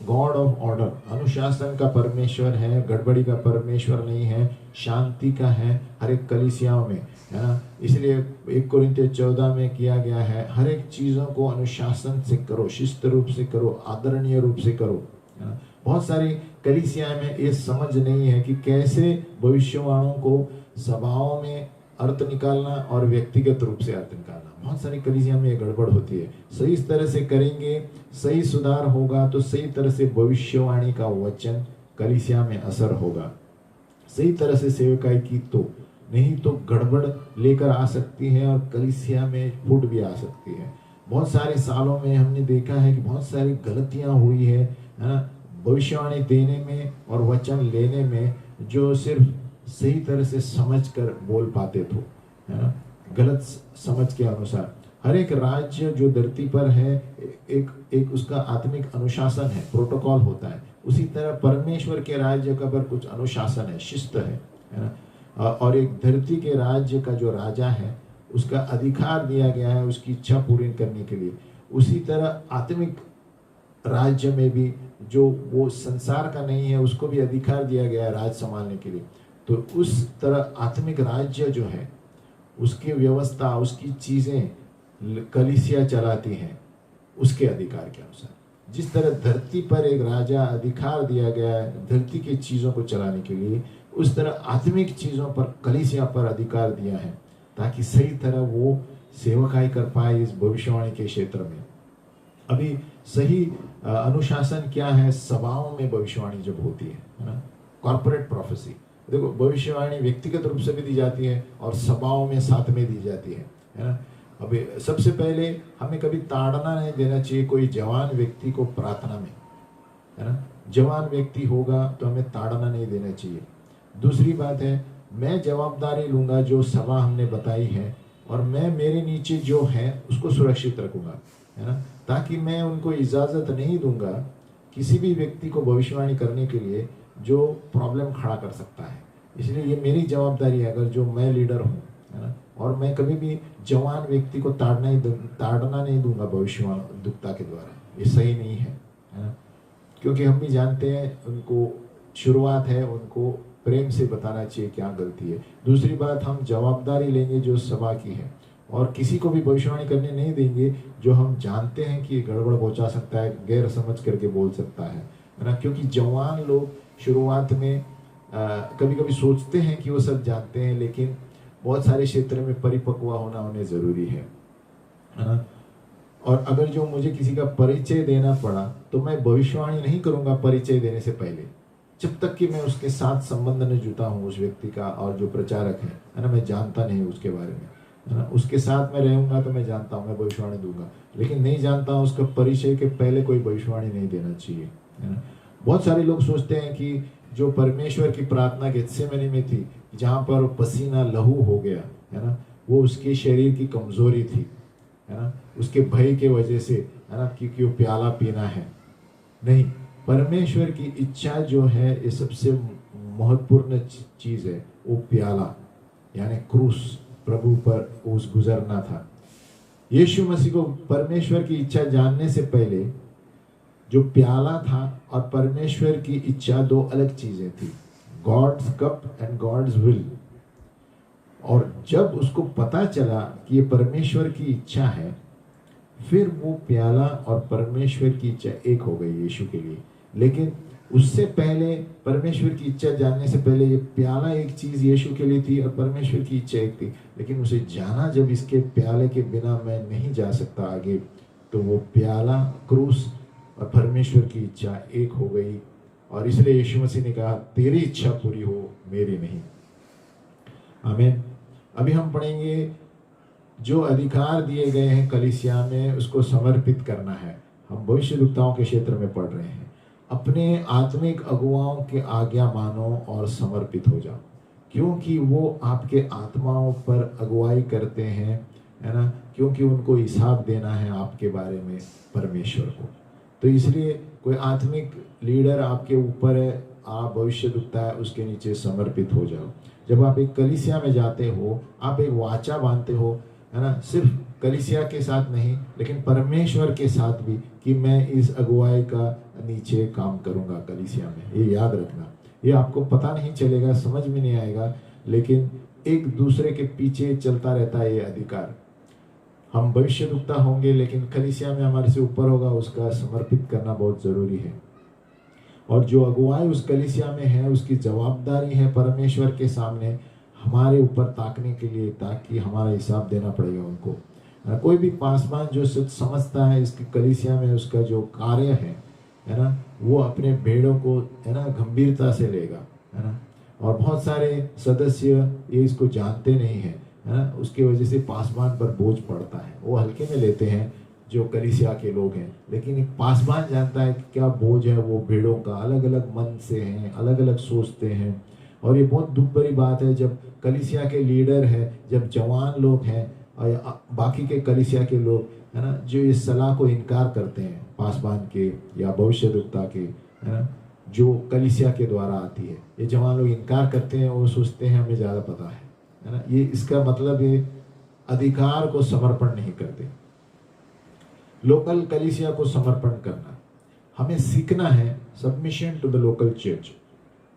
गॉड ऑफ ऑर्डर, अनुशासन का परमेश्वर है, गड़बड़ी का परमेश्वर नहीं है, शांति का है हर एक कलीसियाओं में, है ना। इसलिए 1 कोरिन्थियों 14 में किया गया है, हर एक चीजों को अनुशासन से करो, शिस्त रूप से करो, आदरणीय रूप से करो, है ना। बहुत सारी कलीसिया में ये समझ नहीं है कि कैसे भविष्यवाणों को सभाओं में अर्थ निकालना और व्यक्तिगत रूप से अर्थ निकालना। बहुत सारी कलीसिया में ये गड़बड़ होती है। सही इस तरह से करेंगे, सही सुधार होगा तो सही तरह से भविष्यवाणी का वचन कलीसिया में असर होगा। सही तरह से सेवकाई की तो, नहीं तो गड़बड़ लेकर आ सकती है और कलीसिया में फूट भी आ सकती है। बहुत सारे सालों में हमने देखा है कि बहुत सारी गलतियां हुई है ना, भविष्यवाणी देने में और वचन लेने में, जो सिर्फ सही तरह से समझकर बोल पाते थे, है ना, गलत समझ के अनुसार। हर एक राज्य जो धरती पर है, एक उसका आत्मिक अनुशासन है, प्रोटोकॉल होता है। उसी तरह परमेश्वर के राज्य का पर कुछ अनुशासन है, शिस्त है ना। और एक धरती के राज्य का जो राजा है उसका अधिकार दिया गया है उसकी इच्छा पूरी करने के लिए। उसी तरह आत्मिक राज्य में भी जो वो संसार का नहीं है उसको भी अधिकार दिया गया है राज संभालने के लिए। तो उस तरह आत्मिक राज्य जो है उसकी व्यवस्था, उसकी चीज़ें कलीसिया चलाती हैं उसके अधिकार के अनुसार। जिस तरह धरती पर एक राजा अधिकार दिया गया है धरती की चीज़ों को चलाने के लिए, उस तरह आत्मिक चीज़ों पर कलीसिया पर अधिकार दिया है ताकि सही तरह वो सेवकाई कर पाए इस भविष्यवाणी के क्षेत्र में। अभी सही अनुशासन क्या है? सभाओं में भविष्यवाणी जब होती है ना, कॉर्पोरेट प्रोफेसी। देखो, भविष्यवाणी व्यक्तिगत रूप से भी दी जाती है और सभाओं में साथ में दी जाती है ना। अभी सबसे पहले हमें कभी ताड़ना नहीं देना चाहिए कोई जवान व्यक्ति को प्रार्थना में, है ना। जवान व्यक्ति होगा तो हमें ताड़ना नहीं देना चाहिए। दूसरी बात है, मैं जवाबदारी लूंगा जो सभा हमने बताई है और मैं मेरे नीचे जो है उसको सुरक्षित रखूंगा, है ना, ताकि मैं उनको इजाज़त नहीं दूंगा किसी भी व्यक्ति को भविष्यवाणी करने के लिए जो प्रॉब्लम खड़ा कर सकता है। इसलिए ये मेरी जवाबदारी है, अगर जो मैं लीडर हूँ, है ना, और मैं कभी भी जवान व्यक्ति को ताड़ना नहीं दूंगा भविष्यवाणिता के द्वारा। ये सही नहीं है ना, क्योंकि हम भी जानते हैं उनको शुरुआत है, उनको प्रेम से बताना चाहिए क्या गलती है। दूसरी बात, हम जवाबदारी लेंगे जो सभा की है और किसी को भी भविष्यवाणी करने नहीं देंगे जो हम जानते हैं कि गड़बड़ पहुंचा सकता है, गैर समझ करके बोल सकता है ना। क्योंकि जवान लोग शुरुआत में कभी कभी सोचते हैं कि वो सब जानते हैं, लेकिन बहुत सारे क्षेत्र में परिपक्व होना उन्हें ज़रूरी है ना। और अगर जो मुझे किसी का परिचय देना पड़ा तो मैं भविष्यवाणी नहीं करूंगा परिचय देने से पहले, जब तक कि मैं उसके साथ संबंध न जुटा हूँ उस व्यक्ति का, और जो प्रचारक है ना, मैं जानता नहीं उसके बारे में, है ना। उसके साथ मैं रहूंगा तो मैं जानता हूँ, मैं भविष्यवाणी दूंगा, लेकिन नहीं जानता हूँ उसका परिचय के पहले कोई भविष्यवाणी नहीं देना चाहिए, है ना। बहुत सारे लोग सोचते हैं कि जो परमेश्वर की प्रार्थना गेत्सेमनी में थी, जहाँ पर पसीना लहू हो गया, है ना, वो उसके शरीर की कमजोरी थी, है ना, उसके भय के वजह से, है ना, क्योंकि वो प्याला पीना है। नहीं, परमेश्वर की इच्छा जो है ये सबसे महत्वपूर्ण चीज है। वो प्याला यानी क्रूस प्रभु पर उस गुजरना था। यीशु मसीह को परमेश्वर की इच्छा जानने से पहले जो प्याला था और परमेश्वर की इच्छा दो अलग चीजें थी, God's cup and God's will. और जब उसको पता चला कि ये परमेश्वर की इच्छा है, फिर वो प्याला और परमेश्वर की इच्छा एक हो गई यीशु के लिए। लेकिन उससे पहले परमेश्वर की इच्छा जानने से पहले ये प्याला एक चीज यीशु के लिए थी और परमेश्वर की इच्छा एक थी। लेकिन उसे जाना जब इसके प्याले के बिना मैं नहीं जा सकता आगे, तो वो प्याला, क्रूस और परमेश्वर की इच्छा एक हो गई। और इसलिए यीशु मसीह ने कहा, तेरी इच्छा पूरी हो, मेरी नहीं। आमीन। अभी हम पढ़ेंगे जो अधिकार दिए गए हैं कलीसिया में उसको समर्पित करना है। हम भविष्यद्वक्ताओं के क्षेत्र में पढ़ रहे हैं। अपने आत्मिक अगुवाओं के आज्ञा मानो और समर्पित हो जाओ, क्योंकि वो आपके आत्माओं पर अगुवाई करते हैं, है ना, क्योंकि उनको हिसाब देना है आपके बारे में परमेश्वर को। तो इसलिए कोई आत्मिक लीडर आपके ऊपर है, आप भविष्यद्वक्ता है, उसके नीचे समर्पित हो जाओ। जब आप एक कलीसिया में जाते हो, आप एक वाचा बांधते हो, है ना, सिर्फ कलीसिया के साथ नहीं लेकिन परमेश्वर के साथ भी, कि मैं इस अगुवाई का नीचे काम करूंगा कलीसिया में। ये याद रखना। ये आपको पता नहीं चलेगा, समझ में नहीं आएगा, लेकिन एक दूसरे के पीछे चलता रहता है ये अधिकार। हम भविष्यद्वक्ता होंगे लेकिन कलीसिया में हमारे से ऊपर होगा, उसका समर्पित करना बहुत जरूरी है। और जो अगुवाई उस कलीसिया में है उसकी जवाबदारी है परमेश्वर के सामने हमारे ऊपर ताकने के लिए, ताकि हमारा हिसाब देना पड़ेगा उनको। कोई भी पासवान जो सच समझता है इसकी कलीसिया में उसका जो कार्य है ना, वो अपने भेड़ों को, है ना, गंभीरता से लेगा, है ना। और बहुत सारे सदस्य ये इसको जानते नहीं है, है ना, उसकी वजह से पासवान पर बोझ पड़ता है, वो हल्के में लेते हैं जो कलीसिया के लोग हैं। लेकिन एक पासवान जानता है कि क्या बोझ है, वो भेड़ों का अलग अलग मन से हैं, अलग अलग सोचते हैं। और ये बहुत दुख भरी बात है जब कलीसिया के लीडर है, जब जवान लोग हैं और बाकी के कलीसिया के लोग, है ना, जो इस सलाह को इनकार करते हैं पासवान के या भविष्यद्वक्ता के, है ना, जो कलीसिया के द्वारा आती है। ये जवान लोग इनकार करते हैं, वो सोचते हैं हमें ज़्यादा पता है ना। ये इसका मतलब ये अधिकार को समर्पण नहीं करते। लोकल कलीसिया को समर्पण करना, हमें सीखना है submission to the local church.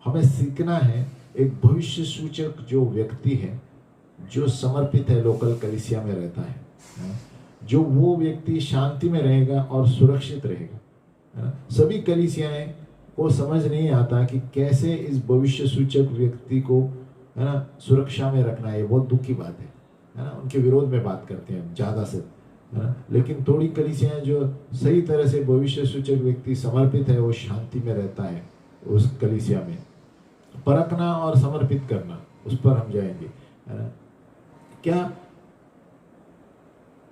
हमें सीखना है एक भविष्य सूचक जो व्यक्ति है, जो समर्पित है, लोकल कलीसिया में रहता है, जो वो व्यक्ति शांति में रहेगा और सुरक्षित रहेगा। सभी कलीसियाएं को समझ नहीं आता कि कैसे इस भविष्य सूचक व्यक्ति को, है ना, सुरक्षा में रखना है। बहुत दुख की बात है ना। उनके विरोध में बात करते हैं ज्यादा से, है ना। लेकिन थोड़ी कलीसियाएं जो सही तरह से भविष्य सूचक व्यक्ति समर्पित है, वो शांति में रहता है उस कलीसिया में। परखना और समर्पित करना, उस पर हम जाएंगे, है ना।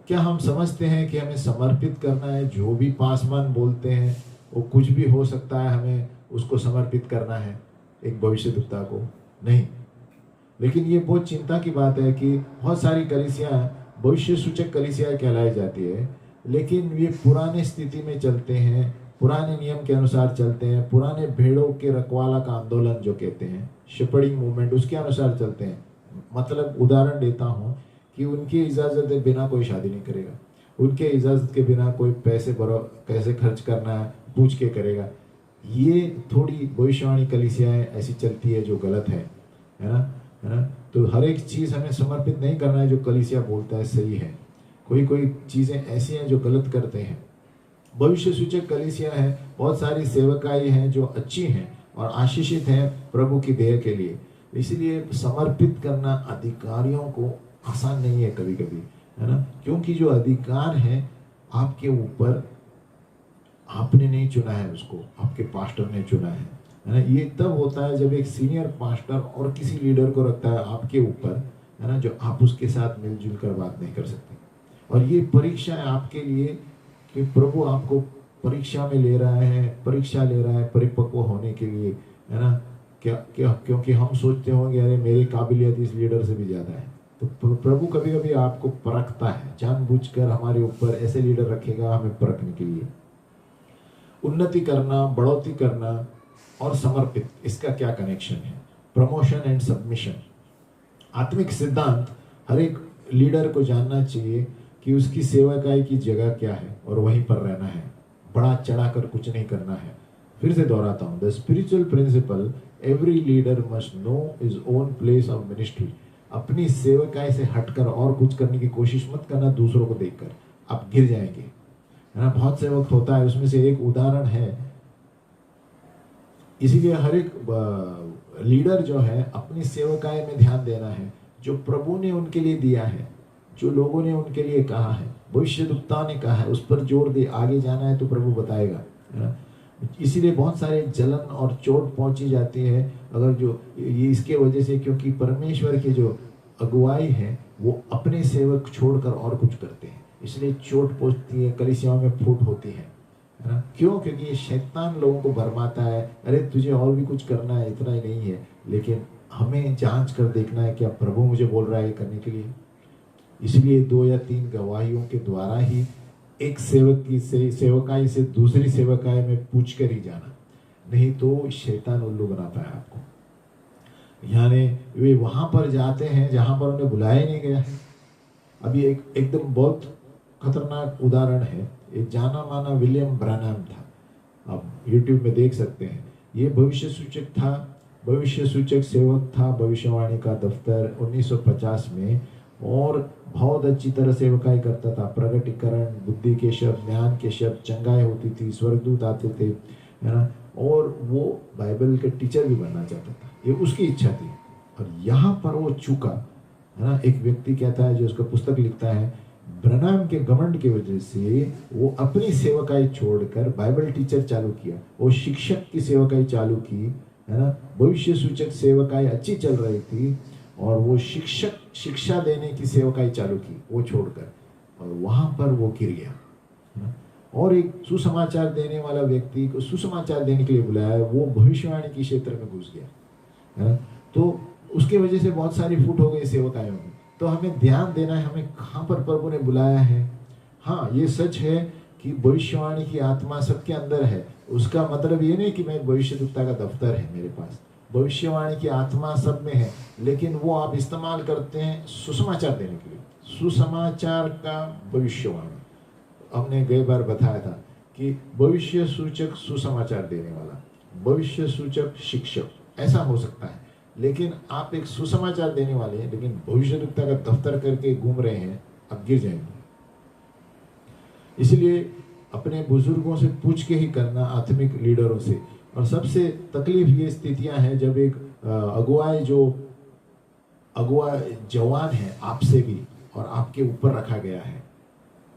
क्या हम समझते हैं कि हमें समर्पित करना है? जो भी पासवान बोलते हैं वो कुछ भी हो सकता है, हमें उसको समर्पित करना है एक भविष्यद्वक्ता को? नहीं। लेकिन ये बहुत चिंता की बात है कि बहुत सारी कलीसियां भविष्य सूचक कलीसियां कहलाई जाती है, लेकिन ये पुराने स्थिति में चलते हैं, पुराने नियम के अनुसार चलते हैं, पुराने भेड़ों के रखवाला का आंदोलन जो कहते हैं, शेपर्डिंग मूवमेंट, उसके अनुसार चलते हैं। मतलब उदाहरण देता हूँ कि उनकी इजाज़त के बिना कोई शादी नहीं करेगा, उनके इजाज़त के बिना कोई कैसे खर्च करना है पूछ के करेगा। ये थोड़ी भविष्यवाणी कलीसियाएं ऐसी चलती है जो गलत है ना, है ना। तो हर एक चीज़ हमें समर्पित नहीं करना है जो कलीसिया बोलता है सही है। कोई चीज़ें ऐसी हैं जो गलत करते हैं। भविष्य सूचक कलीसिया है, बहुत सारी सेवकाई हैं जो अच्छी हैं और आशीषित हैं प्रभु की देह के लिए। इसलिए समर्पित करना अधिकारियों को आसान नहीं है कभी कभी, है ना, क्योंकि जो अधिकार है आपके ऊपर, आपने नहीं चुना है उसको, आपके पास्टर ने चुना है ना। ये तब होता है जब एक सीनियर पास्टर और किसी लीडर को रखता है आपके ऊपर, है ना, जो आप उसके साथ मिलजुल कर बात नहीं कर सकते। और ये परीक्षा है आपके लिए कि प्रभु आपको परीक्षा में ले रहा है, परीक्षा ले रहा है परिपक्व होने के लिए, है ना। क्योंकि हम सोचते होंगे अरे मेरी काबिलियत इस लीडर से भी ज़्यादा है, तो प्रभु कभी कभी आपको परखता है, जानबूझकर हमारे ऊपर ऐसे लीडर रखेगा हमें परखने के लिए। उन्नति करना, बढ़ोतरी करना और समर्पित, इसका क्या कनेक्शन है? Promotion and submission. आत्मिक सिद्धांत हर एक लीडर को जानना चाहिए कि उसकी सेवकाई की जगह क्या है और वहीं पर रहना है, बड़ा चढ़ाकर कुछ नहीं करना है। फिर से दोहराता हूँ, the spiritual principle every leader must know is own place of ministry. अपनी सेवकाई से हटकर और कुछ करने की कोशिश मत करना दूसरों को देखकर, आप गिर जाएंगे, है ना। बहुत से वक्त होता है, उसमें से एक उदाहरण है। इसीलिए हर एक लीडर जो है अपनी सेवकाई में ध्यान देना है, जो प्रभु ने उनके लिए दिया है, जो लोगों ने उनके लिए कहा है, भविष्यद्वक्ता ने कहा है, उस पर जोर दे। आगे जाना है तो प्रभु बताएगा, है ना। इसीलिए बहुत सारे जलन और चोट पहुंची जाती है अगर जो ये इसके वजह से, क्योंकि परमेश्वर की जो अगुवाई है वो अपने सेवक छोड़कर और कुछ करते हैं, इसलिए चोट पहुंचती है, कलीसियाओं में फूट होती है ना। क्यों? क्योंकि ये शैतान लोगों को भरमाता है, अरे तुझे और भी कुछ करना है, इतना ही नहीं है। लेकिन हमें जांच कर देखना है क्या प्रभु मुझे बोल रहा है करने के लिए। इसलिए 2 या 3 गवाहियों के द्वारा ही एक सेवक की सेवकाई से दूसरी सेवकाई में पूछ कर ही जाना, नहीं तो शैतान उल्लू बनाता है आपको। यानी वे वहां पर जाते हैं जहां पर उन्हें बुलाया नहीं गया है। अभी एकदम बहुत खतरनाक उदाहरण है, एक जाना माना विलियम ब्रैनम था, आप यूट्यूब में देख सकते हैं। ये भविष्य सूचक था, भविष्य सूचक सेवक था भविष्यवाणी का दफ्तर 1950 में, और बहुत अच्छी तरह सेवकाई करता था। प्रगटीकरण, बुद्धि के शब्द, ज्ञान के शब्द, चंगाई होती थी, स्वर्गदूत आते थे, है ना। और वो बाइबल के टीचर भी बनना चाहता था, ये उसकी इच्छा थी। और यहाँ पर वो चूका, है ना। एक व्यक्ति कहता है जो उसका पुस्तक लिखता है, ब्रैनम के घमंड की वजह से वो अपनी सेवकाई छोड़कर बाइबल टीचर चालू किया, वो शिक्षक की सेवकाई चालू की, है ना। भविष्य सूचक सेवकाई अच्छी चल रही थी और वो शिक्षा देने की सेवकाई चालू की, वो छोड़कर, और वहां पर वो गिर गया, है ना। और एक सुसमाचार देने वाला व्यक्ति को सुसमाचार देने के लिए बुलाया, वो भविष्यवाणी के क्षेत्र में घुस गया, है ना। तो उसके वजह से बहुत सारी फूट हो गई सेवकाइयों में। तो हमें ध्यान देना है, हमें कहाँ पर प्रभु ने बुलाया है। हाँ, ये सच है कि भविष्यवाणी की आत्मा सबके अंदर है। उसका मतलब ये नहीं कि मैं भविष्यद्वक्ता का दफ्तर है मेरे पास, भविष्यवाणी की आत्मा सब में है, लेकिन वो आप इस्तेमाल करते हैं सुसमाचार देने के लिए। सुसमाचार का भविष्यवाणी, हमने कई बार बताया था कि भविष्य सूचक सुसमाचार देने वाला, भविष्य सूचक शिक्षक, ऐसा हो सकता है। लेकिन आप एक सुसमाचार देने वाले हैं, लेकिन भविष्यवक्ता का दफ्तर करके घूम रहे हैं, आप गिर जाएंगे। इसलिए अपने बुजुर्गों से पूछ के ही करना, आत्मिक लीडरों से। और सबसे तकलीफ ये स्थितियां हैं जब एक अगुआ जवान है आपसे भी और आपके ऊपर रखा गया है,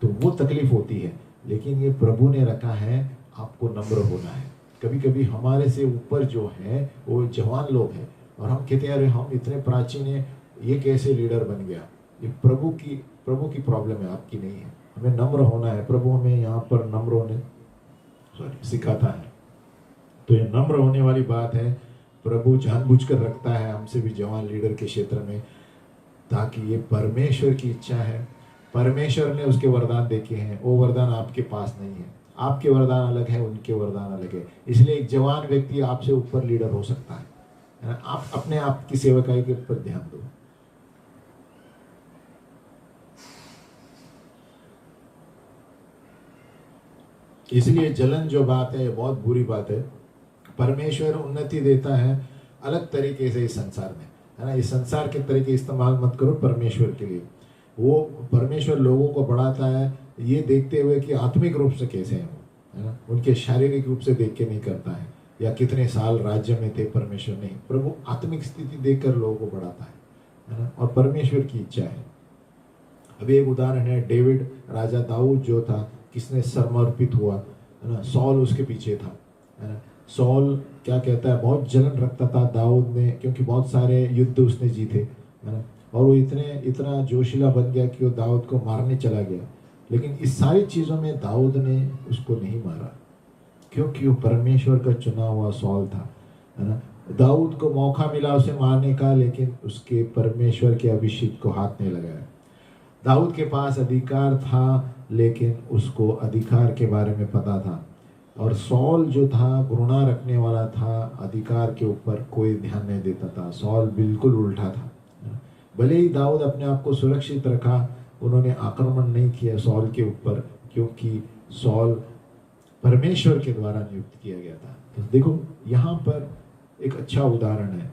तो वो तकलीफ होती है। लेकिन ये प्रभु ने रखा है, आपको नम्र होना है। कभी कभी हमारे से ऊपर जो है वो जवान लोग हैं और हम कहते हैं अरे हम इतने प्राचीन हैं, ये कैसे लीडर बन गया। ये प्रभु की प्रॉब्लम है, आपकी नहीं है। हमें नम्र होना है। प्रभु हमें यहाँ पर नम्र होने सिखाता है। तो ये नम्र होने वाली बात है, प्रभु जानबूझकर रखता है हमसे भी जवान लीडर के क्षेत्र में, ताकि ये परमेश्वर की इच्छा है। परमेश्वर ने उसके वरदान देखे हैं, वो वरदान आपके पास नहीं है। आपके वरदान अलग है, उनके वरदान अलग है। इसलिए एक जवान व्यक्ति आपसे ऊपर लीडर हो सकता है ना। आप अपने आप की सेवकाई के ऊपर ध्यान दो। इसलिए जलन जो बात है, बहुत बुरी बात है। परमेश्वर उन्नति देता है अलग तरीके से इस संसार में, है ना। इस संसार के तरीके इस्तेमाल मत करो परमेश्वर के लिए। वो परमेश्वर लोगों को बढ़ाता है ये देखते हुए कि आत्मिक रूप से कैसे हैं वो, है ना। उनके शारीरिक रूप से देख के नहीं करता है, या कितने साल राज्य में थे। परमेश्वर नहीं, प्रभु आत्मिक स्थिति देखकर लोगों को बढ़ाता है ना। और परमेश्वर की इच्छा है। अभी एक उदाहरण है, डेविड, राजा दाऊद जो था, किसने समर्पित हुआ, है ना। सॉल उसके पीछे था, है ना। सॉल क्या कहता है, बहुत जलन रखता था दाऊद में, क्योंकि बहुत सारे युद्ध उसने जीते, है ना। और वो इतना जोशीला बन गया कि वो दाऊद को मारने चला गया। लेकिन इस सारी चीज़ों में दाऊद ने उसको नहीं मारा, क्योंकि वो परमेश्वर का चुना हुआ सॉल था, है ना। दाऊद को मौका मिला उसे मारने का, लेकिन उसके परमेश्वर के अभिषेक को हाथ नहीं लगाया। दाऊद के पास अधिकार था, लेकिन उसको अधिकार के बारे में पता था। और सॉल जो था, घृणा रखने वाला था, अधिकार के ऊपर कोई ध्यान नहीं देता था। सॉल बिल्कुल उल्टा था। भले ही दाऊद अपने आप को सुरक्षित रखा, उन्होंने आक्रमण नहीं किया सॉल के ऊपर, क्योंकि सॉल परमेश्वर के द्वारा नियुक्त किया गया था। तो देखो यहाँ पर एक अच्छा उदाहरण है।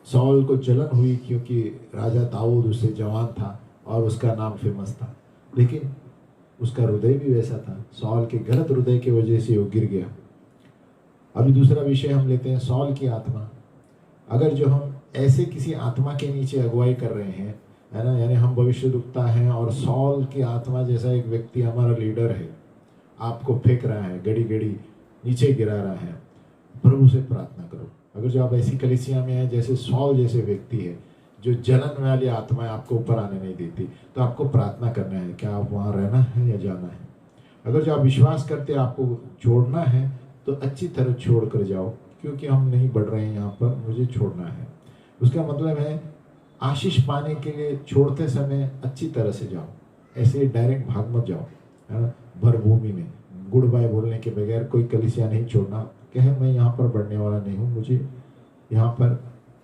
सॉल को जलन हुई क्योंकि राजा दाऊद उससे जवान था और उसका नाम फेमस था, लेकिन उसका हृदय भी वैसा था। सॉल के गलत हृदय की वजह से वो गिर गया। अभी दूसरा विषय हम लेते हैं, सॉल की आत्मा। अगर जो हम ऐसे किसी आत्मा के नीचे अगुवाई कर रहे हैं, है ना, यानी हम भविष्यद्वक्ता हैं और सॉल की आत्मा जैसा एक व्यक्ति हमारा लीडर है, आपको फेंक रहा है, गड़ी गड़ी नीचे गिरा रहा है, प्रभु से प्रार्थना करो। अगर जो आप ऐसी कलीसिया में हैं जैसे सॉल जैसे व्यक्ति है, जो जलन वाली आत्मा आपको ऊपर आने नहीं देती, तो आपको प्रार्थना करना है, क्या आप वहाँ रहना है या जाना है। अगर जो आप विश्वास करते हैं आपको छोड़ना है, तो अच्छी तरह छोड़ कर जाओ, क्योंकि हम नहीं बढ़ रहे हैं यहाँ पर, मुझे छोड़ना है। उसका मतलब है आशीष पाने के लिए छोड़ते समय अच्छी तरह से जाओ, ऐसे डायरेक्ट भाग मत जाओ, है ना। भर भूमि में गुड बाय बोलने के बगैर कोई कलीसिया नहीं छोड़ना। कहे मैं यहाँ पर बढ़ने वाला नहीं हूँ, मुझे यहाँ पर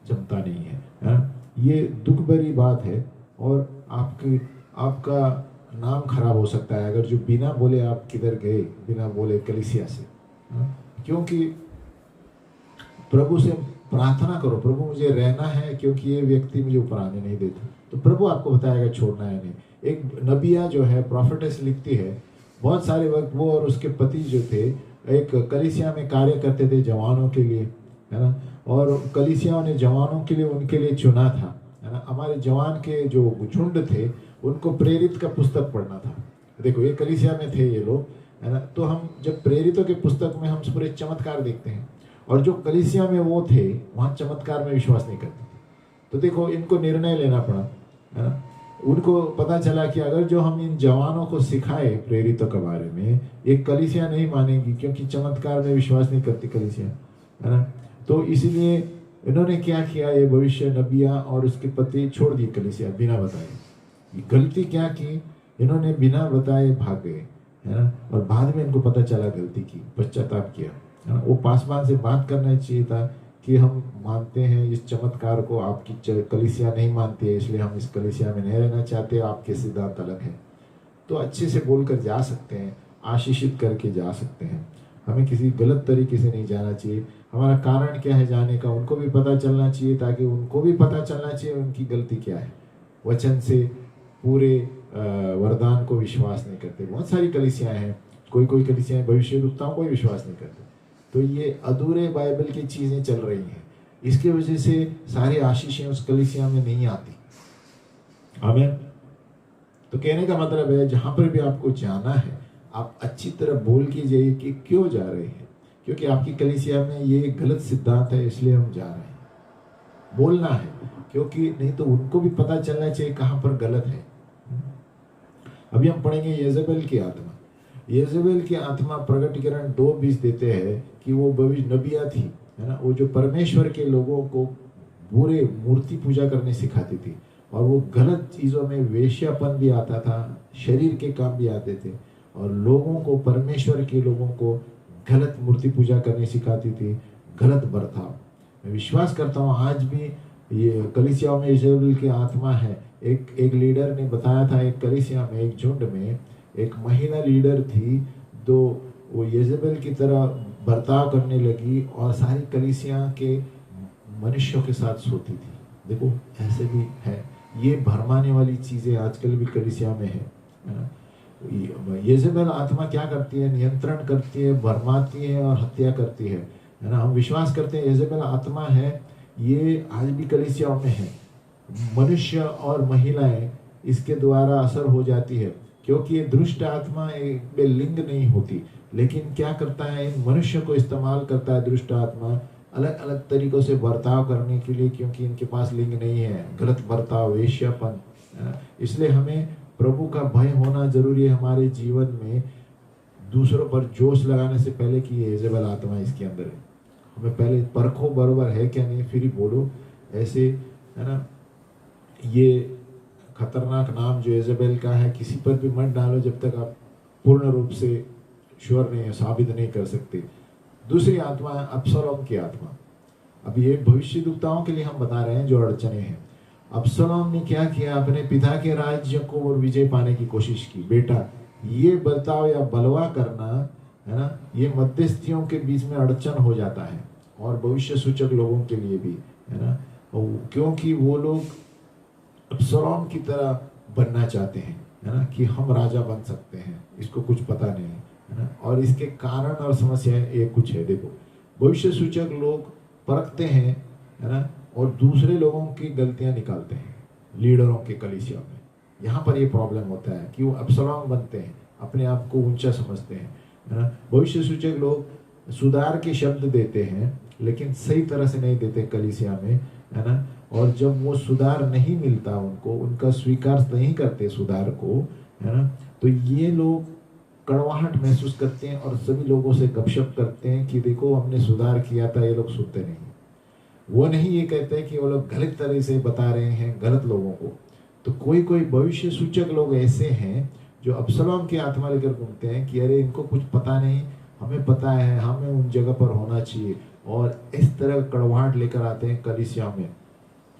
जमता नहीं है, ना। ये दुख भरी बात है और आपका नाम खराब हो सकता है अगर जो बिना बोले आप किधर गए, बिना बोले कलीसिया से, ना? क्योंकि प्रभु से प्रार्थना करो, प्रभु मुझे रहना है, क्योंकि ये व्यक्ति मुझे ऊपर आने नहीं देता। तो प्रभु आपको बताएगा छोड़ना है नहीं। एक नबिया जो है, प्रॉफिटेस लिखती है, बहुत सारे वक्त वो और उसके पति जो थे एक कलीसिया में कार्य करते थे जवानों के लिए, है ना। और कलीसियाओं ने जवानों के लिए उनके लिए चुना था, है ना। हमारे जवान के जो झुंड थे उनको प्रेरित का पुस्तक पढ़ना था। देखो ये कलीसिया में थे ये लोग, है ना। तो हम जब प्रेरितों के पुस्तक में हम पूरे चमत्कार देखते हैं, और जो कलीसिया में वो थे वहाँ चमत्कार में विश्वास नहीं करते थे। तो देखो इनको निर्णय लेना पड़ा, है ना। उनको पता चला कि अगर जो हम इन जवानों को सिखाए प्रेरितों के बारे में, ये कलीसिया नहीं मानेगी, क्योंकि चमत्कार में विश्वास नहीं करती कलीसिया, है ना। तो इसीलिए इन्होंने क्या किया, ये भविष्य नबिया और उसके पति छोड़ दी कलीसिया बिना बताए। गलती क्या की, इन्होंने बिना बताए भाग गए, है ना। और बाद में इनको पता चला गलती की, पश्चाताप किया, है ना। वो पासवान से बात करना चाहिए था कि हम मानते हैं इस चमत्कार को, आपकी कलीसिया नहीं मानती है, इसलिए हम इस कलीसिया में नहीं रहना चाहते, आपके सिद्धांत अलग है। तो अच्छे से बोलकर जा सकते हैं, आशीषित करके जा सकते हैं। हमें किसी गलत तरीके से नहीं जाना चाहिए। हमारा कारण क्या है जाने का उनको भी पता चलना चाहिए, ताकि उनको भी पता चलना चाहिए उनकी गलती क्या है। वचन से पूरे वरदान को विश्वास नहीं करते। बहुत सारी कलीसियाँ हैं, कोई कलीसियाँ भविष्यद्वक्ताओं को ही विश्वास नहीं करते। तो ये अधूरे बाइबल की चीज़ें चल रही हैं, इसके वजह से सारी आशीषें उस कलीसिया में नहीं आती। आमीन। तो कहने का मतलब है जहाँ पर भी आपको जाना है आप अच्छी तरह बोल के जाइए कि क्यों जा रहे हैं, क्योंकि आपकी कलीसिया में ये गलत सिद्धांत है इसलिए हम जा रहे हैं। बोलना है, क्योंकि नहीं तो उनको भी पता चलना चाहिए कहाँ पर गलत है। अभी हम पढ़ेंगे येजेबेल की आत्मा। येजेबेल की आत्मा प्रकटीकरण 2:20 देते हैं कि वो भविष्य नबिया थी, है ना। वो जो परमेश्वर के लोगों को बुरे मूर्ति पूजा करने सिखाती थी, और वो गलत चीज़ों में वेश्यापन भी आता था, शरीर के काम भी आते थे, और लोगों को, परमेश्वर के लोगों को गलत मूर्ति पूजा करने सिखाती थी, गलत बर्ताव। मैं विश्वास करता हूँ आज भी ये कलीसियाओं में येजेबेल की आत्मा है। एक लीडर ने बताया था, एक कलीसिया में, एक झुंड में एक महिला लीडर थी, तो वो येजेबेल की तरह बर्ताव करने लगी और सारी कलीसिया के मनुष्यों के साथ सोती थी। देखो ऐसे भी है, ये भरमाने वाली चीज़ें आजकल भी कलीसिया में है ना। येजेबेल आत्मा क्या करती है? नियंत्रण करती है, भरमाती है और हत्या करती है ना। हम विश्वास करते हैं येजेबेल आत्मा है, ये आज भी कलीसियाओं में है। मनुष्य और महिलाएं इसके द्वारा असर हो जाती है, क्योंकि ये दुष्ट आत्मा एक लिंग नहीं होती, लेकिन क्या करता है, इन मनुष्य को इस्तेमाल करता है दुष्ट आत्मा अलग अलग तरीकों से बर्ताव करने के लिए, क्योंकि इनके पास लिंग नहीं है। गलत बर्ताव, वेश्यापन। इसलिए हमें प्रभु का भय होना जरूरी है हमारे जीवन में, दूसरों पर जोश लगाने से पहले कि ये येजेबेल आत्मा इसके अंदर है। हमें पहले परखो बरोबर है क्या नहीं, फिर ही बोलो। ऐसे है ना, ये खतरनाक नाम जो येजेबेल का है किसी पर भी मत डालो जब तक आप पूर्ण रूप से श्योर नहीं है, साबित नहीं कर सकते। दूसरी आत्मा है अबशालोम की आत्मा। अब ये भविष्यद्वक्ताओं के लिए हम बता रहे हैं जो अड़चने हैं। अबशालोम ने क्या किया? अपने पिता के राज्य को और विजय पाने की कोशिश की। बेटा, ये बर्ताव या बलवा करना, है ना, ये मध्यस्थियों के बीच में अड़चन हो जाता है, और भविष्य सूचक लोगों के लिए भी, है ना, क्योंकि वो लोग अबशालोम की तरह बनना चाहते हैं, है ना, कि हम राजा बन सकते हैं। इसको कुछ पता नहीं है ना, और इसके कारण और समस्याएं ये कुछ है। देखो, भविष्य सूचक लोग परखते हैं, है ना, और दूसरे लोगों की गलतियां निकालते हैं लीडरों के कलीसिया में। यहाँ पर ये प्रॉब्लम होता है कि वो अबशालोम बनते हैं, अपने आप को ऊंचा समझते हैं, है ना। भविष्य सूचक लोग सुधार के शब्द देते हैं, लेकिन सही तरह से नहीं देते कलीसिया में, है ना। और जब वो सुधार नहीं मिलता उनको, उनका स्वीकार नहीं करते सुधार को, है ना, तो ये लोग कड़वाहट महसूस करते हैं और सभी लोगों से गपशप करते हैं कि देखो हमने सुधार किया था, ये लोग सुनते नहीं। वो नहीं ये कहते हैं कि वो लोग गलत तरह से बता रहे हैं गलत लोगों को। तो कोई भविष्य सूचक लोग ऐसे हैं जो अबशालोम की आत्मा लेकर घूमते हैं कि अरे इनको कुछ पता नहीं, हमें पता है, हमें उन जगह पर होना चाहिए, और इस तरह कड़वाहट लेकर आते हैं कलीसिया में।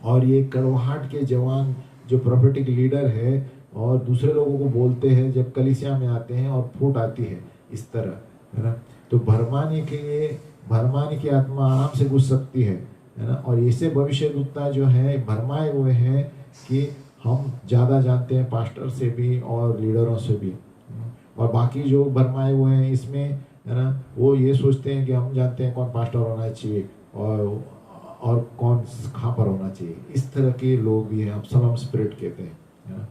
और ये कड़वाहट के जवान जो प्रोफेटिक लीडर है और दूसरे लोगों को बोलते हैं, जब कलीसिया में आते हैं और फूट आती है इस तरह, है ना। तो भरमाने की आत्मा आराम से घुस सकती है ना। और इससे भविष्यद्वक्ता जो है भरमाए हुए हैं कि हम ज़्यादा जानते हैं पास्टर से भी और लीडरों से भी, और बाकी जो भरमाए हुए हैं इसमें, है ना, वो ये सोचते हैं कि हम जानते हैं कौन पास्टर होना चाहिए और कौन कहाँ पर होना चाहिए। इस तरह के लोग भी हैं, अबशालोम स्पिरिट कहते हैं, है ना।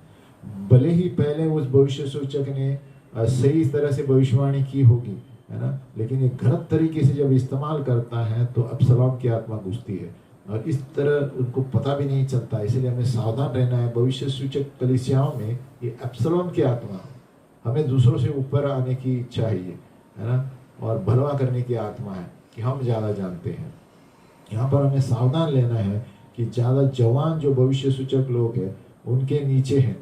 भले ही पहले उस भविष्य सूचक ने सही तरह से भविष्यवाणी की होगी, है ना, लेकिन ये गलत तरीके से जब इस्तेमाल करता है तो अबशालोम की आत्मा घुसती है, और इस तरह उनको पता भी नहीं चलता। इसलिए हमें सावधान रहना है। भविष्य सूचक कलीसियाओं में ये अबशालोम की आत्मा, हमें दूसरों से ऊपर आने की इच्छा है ना, और भलवा करने की आत्मा है कि हम ज़्यादा जानते हैं। यहाँ पर हमें सावधान लेना है कि ज़्यादा जवान जो भविष्य सूचक लोग हैं उनके नीचे हैं,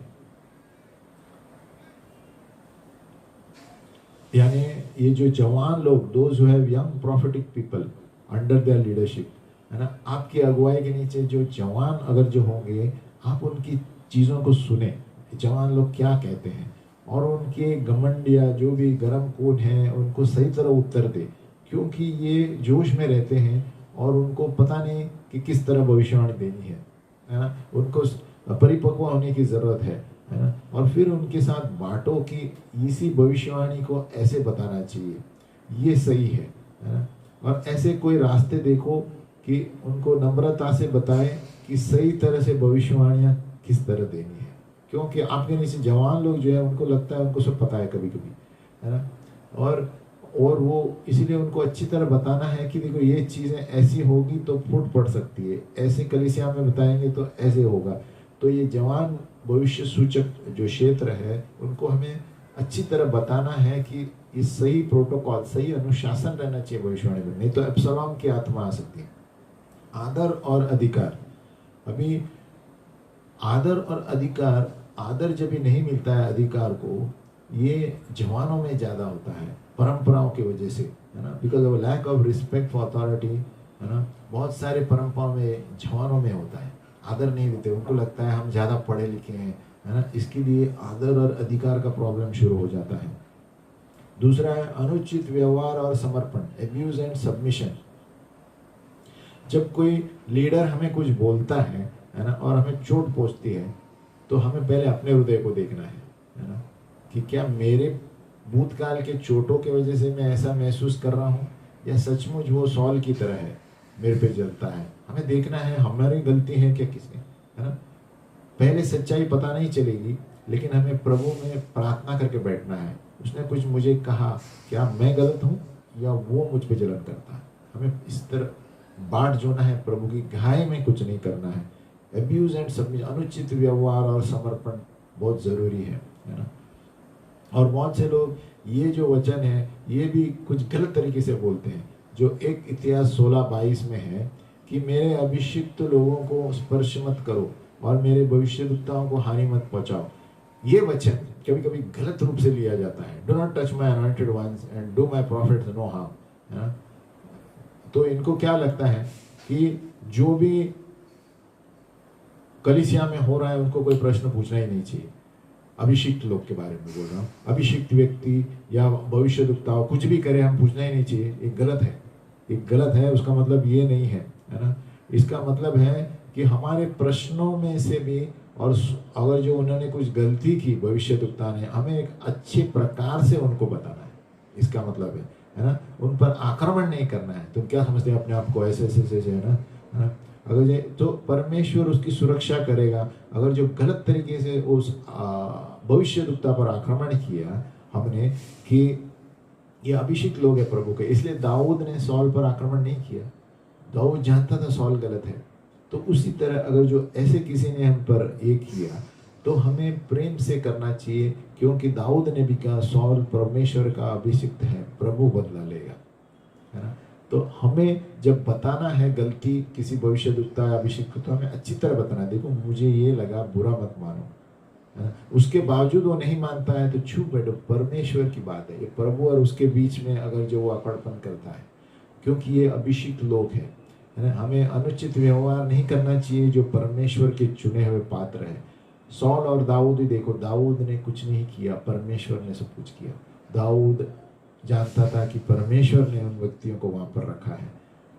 यानी ये जो जवान लोग, those who have young prophetic people under their leadership, है ना, आपकी अगुवाई के नीचे जो जवान अगर जो होंगे, आप उनकी चीज़ों को सुने, जवान लोग क्या कहते हैं, और उनके घमंड या जो भी गर्म खून है उनको सही तरह उत्तर दे, क्योंकि ये जोश में रहते हैं और उनको पता नहीं कि किस तरह भविष्यवाणी देनी है ना। उनको परिपक्व होने की ज़रूरत है ना। और फिर उनके साथ बांटो कि इसी भविष्यवाणी को ऐसे बताना चाहिए, ये सही है ना। और ऐसे कोई रास्ते देखो कि उनको नम्रता से बताएं कि सही तरह से भविष्यवाणियाँ किस तरह देनी है, क्योंकि आपके नीचे जवान लोग जो है उनको लगता है उनको सब पता है कभी कभी, है ना। और वो इसीलिए उनको अच्छी तरह बताना है कि देखो ये चीज़ें ऐसी होगी तो फूट पड़ सकती है, ऐसे कलीसिया में बताएंगे तो ऐसे होगा। तो ये जवान भविष्य सूचक जो क्षेत्र है उनको हमें अच्छी तरह बताना है कि ये सही प्रोटोकॉल, सही अनुशासन रहना चाहिए भविष्यवाणी में, नहीं तो एब्सलॉम की आत्मा आ सकती है। आदर और अधिकार, अभी आदर और अधिकार, आदर जब भी नहीं मिलता है अधिकार को, ये जवानों में ज़्यादा होता है परंपराओं की वजह से, है ना। Because of lack of respect for authority, है ना। बहुत सारे परंपराओं में जवानों में होता है, आदर नहीं देते, उनको लगता है हम ज़्यादा पढ़े लिखे हैं, है ना। इसके लिए आदर और अधिकार का प्रॉब्लम शुरू हो जाता है। दूसरा है अनुचित व्यवहार और समर्पण, एब्यूज एंड सबमिशन। जब कोई लीडर हमें कुछ बोलता है ना, और हमें चोट पहुंचती है, तो हमें पहले अपने हृदय को देखना है ना, कि क्या मेरे भूतकाल के चोटों की वजह से मैं ऐसा महसूस कर रहा हूँ, या सचमुच वो सॉल की तरह है, मेरे पे जलता है। हमें देखना है हमारी गलती है क्या किसने, है ना। पहले सच्चाई पता नहीं चलेगी, लेकिन हमें प्रभु में प्रार्थना करके बैठना है, उसने कुछ मुझे कहा, क्या मैं गलत हूँ या वो मुझ पे जलन करता है। हमें इस तरह बाट जोना है, प्रभु की घाय में कुछ नहीं करना है। एब्यूज एंड सबमिशन, अनुचित व्यवहार और समर्पण बहुत ज़रूरी है ना। और बहुत से लोग ये जो वचन है ये भी कुछ गलत तरीके से बोलते हैं, जो एक इतिहास 16:22 में है कि मेरे अभिषिक्त लोगों को स्पर्श मत करो और मेरे भविष्यद्वक्ताओं को हानि मत पहुंचाओ। ये वचन कभी कभी गलत रूप से लिया जाता है, do not touch my anointed ones and do my prophets no harm, है ना। तो इनको क्या लगता है कि जो भी कलीसिया में हो रहा है उनको कोई प्रश्न पूछना ही नहीं चाहिए। अभिषिक्त लोग के बारे में बोल रहा हूँ, अभिषिक्त व्यक्ति या भविष्यद्वक्ताओं कुछ भी करे हम पूछना ही नहीं चाहिए, ये गलत है। ये गलत है, उसका मतलब ये नहीं है, है ना। इसका मतलब है कि हमारे प्रश्नों में से भी, और अगर जो उन्होंने कुछ गलती की भविष्यद्वक्ता ने, हमें एक अच्छे प्रकार से उनको बताना है, इसका मतलब है ना। उन पर आक्रमण नहीं करना है। तुम क्या समझते हैं अपने आप को, ऐसे ऐसे ऐसे, है ना। अगर ये तो परमेश्वर उसकी सुरक्षा करेगा। अगर जो गलत तरीके से उस भविष्यद्वक्ता पर आक्रमण किया हमने, कि ये अभिषिक्त लोग हैं प्रभु के, इसलिए दाऊद ने सॉल पर आक्रमण नहीं किया। दाऊद जानता था सॉल गलत है। तो उसी तरह अगर जो ऐसे किसी ने हम पर ये किया तो हमें प्रेम से करना चाहिए, क्योंकि दाऊद ने भी कहा सॉल परमेश्वर का अभिषिक्त है, प्रभु बदला लेगा, है ना। तो हमें जब बताना है गलती किसी भविष्यद्वक्ता या अभिषिक्त को, तो हमें अच्छी तरह बताना है, देखो मुझे ये लगा, बुरा मत मानो, है ना। उसके बावजूद वो नहीं मानता है तो चुप बैठो, परमेश्वर की बात है, ये प्रभु और उसके बीच में अगर जो वो अकड़पन करता है, क्योंकि ये अभिषिक्त लोग हैं, है ना। हमें अनुचित व्यवहार नहीं करना चाहिए जो परमेश्वर के चुने हुए पात्र हैं। सॉल और दाऊद ही देखो, दाऊद ने कुछ नहीं किया, परमेश्वर ने सब कुछ किया। दाऊद जानता था कि परमेश्वर ने उन व्यक्तियों को वहाँ पर रखा है,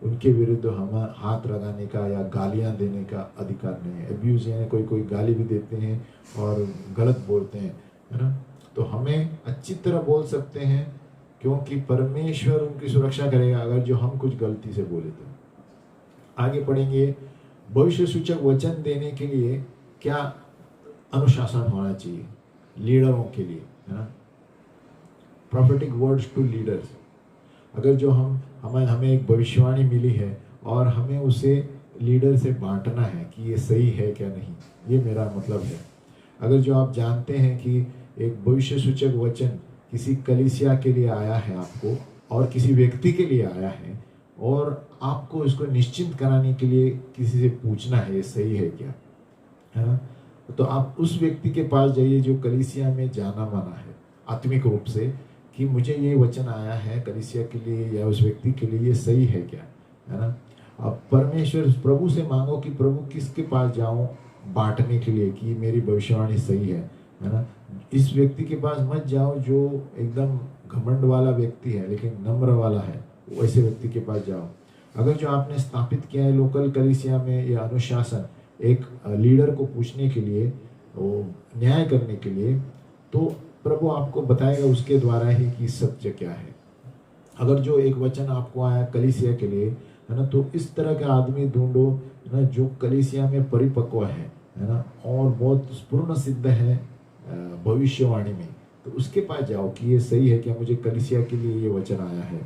उनके विरुद्ध हम हाथ लगाने का या गालियाँ देने का अधिकार नहीं है। अब्यूज यानी कोई गाली भी देते हैं और गलत बोलते हैं, है ना। तो हमें अच्छी तरह बोल सकते हैं, क्योंकि परमेश्वर उनकी सुरक्षा करेगा अगर जो हम कुछ गलती से बोले तो। आगे पढ़ेंगे, भविष्य सूचक वचन देने के लिए क्या अनुशासन होना चाहिए लीडरों के लिए, है ना। प्रॉफिटिक वर्ड्स टू लीडर्स, अगर जो हमें एक भविष्यवाणी मिली है और हमें उसे लीडर से बांटना है कि ये सही है क्या नहीं, ये मेरा मतलब है। अगर जो आप जानते हैं कि एक भविष्य सूचक वचन किसी कलीसिया के लिए आया है आपको, और किसी व्यक्ति के लिए आया है, और आपको इसको निश्चिंत कराने के लिए किसी से पूछना है ये सही है क्या, है ना। तो आप उस व्यक्ति के पास जाइए जो कलीसिया में जाना माना है आत्मिक रूप से, कि मुझे ये वचन आया है कलीसिया के लिए या उस व्यक्ति के लिए, ये सही है क्या, है ना। अब परमेश्वर प्रभु से मांगो कि प्रभु किसके पास जाऊं बांटने के लिए कि मेरी भविष्यवाणी सही है है ना। इस व्यक्ति के पास मत जाओ जो एकदम घमंड वाला व्यक्ति है लेकिन नम्र वाला है, वैसे व्यक्ति के पास जाओ। अगर जो आपने स्थापित किया है लोकल कलीसिया में या अनुशासन, एक लीडर को पूछने के लिए, वो न्याय करने के लिए, तो प्रभु आपको बताएगा उसके द्वारा ही कि सत्य क्या है। अगर जो एक वचन आपको आया कलीसिया के लिए, है ना, तो इस तरह का आदमी ढूंढो, है ना, जो कलीसिया में परिपक्व है ना, और बहुत पूर्ण सिद्ध है भविष्यवाणी में, तो उसके पास जाओ कि ये सही है क्या, मुझे कलीसिया के लिए ये वचन आया है।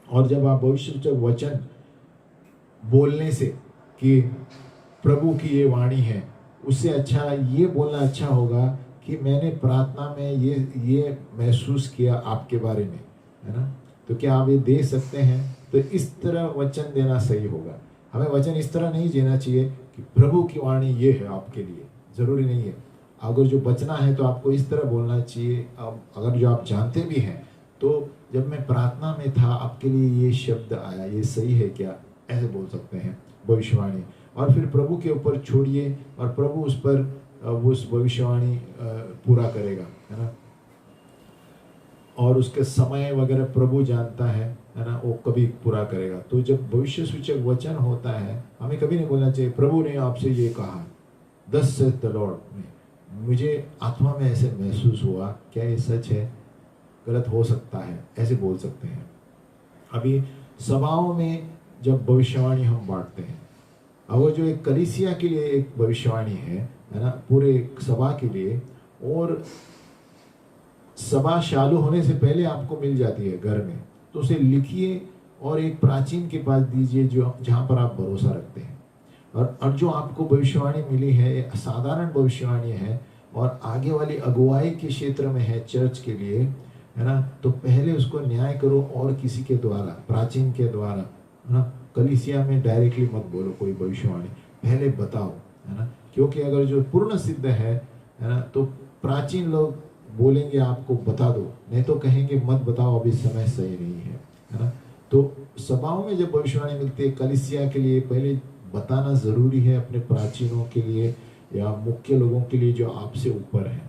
और जब आप भविष्य वचन बोलने से कि प्रभु की ये वाणी है, उससे अच्छा ये बोलना अच्छा होगा कि मैंने प्रार्थना में ये महसूस किया आपके बारे में, है ना, तो क्या आप ये दे सकते हैं। तो इस तरह वचन देना सही होगा। हमें वचन इस तरह नहीं देना चाहिए कि प्रभु की वाणी ये है आपके लिए, जरूरी नहीं है। अगर जो बचना है तो आपको इस तरह बोलना चाहिए। अब अगर जो आप जानते भी हैं, तो जब मैं प्रार्थना में था आपके लिए ये शब्द आया, ये सही है क्या, ऐसे बोल सकते हैं भविष्यवाणी। और फिर प्रभु के ऊपर छोड़िए और प्रभु उस पर उस भविष्यवाणी पूरा करेगा, है ना। और उसके समय वगैरह प्रभु जानता है ना, वो कभी पूरा करेगा। तो जब भविष्य सूचक वचन होता है, हमें कभी नहीं बोलना चाहिए प्रभु ने आपसे ये कहा, दस से द लॉर्ड ने, मुझे आत्मा में ऐसे महसूस हुआ, क्या ये सच है, गलत हो सकता है, ऐसे बोल सकते हैं। अभी सभाओं में जब भविष्यवाणी हम बांटते हैं, अगर जो एक कलीसिया के लिए एक भविष्यवाणी है ना, पूरे सभा के लिए, और सभा चालू होने से पहले आपको मिल जाती है घर में, तो उसे लिखिए और एक प्राचीन के पास दीजिए जो जहाँ पर आप भरोसा रखते हैं। और जो आपको भविष्यवाणी मिली है साधारण भविष्यवाणी है और आगे वाली अगुवाई के क्षेत्र में है चर्च के लिए, है ना, तो पहले उसको न्याय करो और किसी के द्वारा, प्राचीन के द्वारा, है ना। कलीसिया में डायरेक्टली मत बोलो कोई भविष्यवाणी, पहले बताओ, है ना, क्योंकि अगर जो पूर्ण सिद्ध है ना, तो प्राचीन लोग बोलेंगे आपको बता दो, नहीं तो कहेंगे मत बताओ, अभी समय सही नहीं है ना। तो सभाओं में जब भविष्यवाणी मिलती है कलीसिया के लिए, पहले बताना जरूरी है अपने प्राचीनों के लिए या मुख्य लोगों के लिए जो आपसे ऊपर है।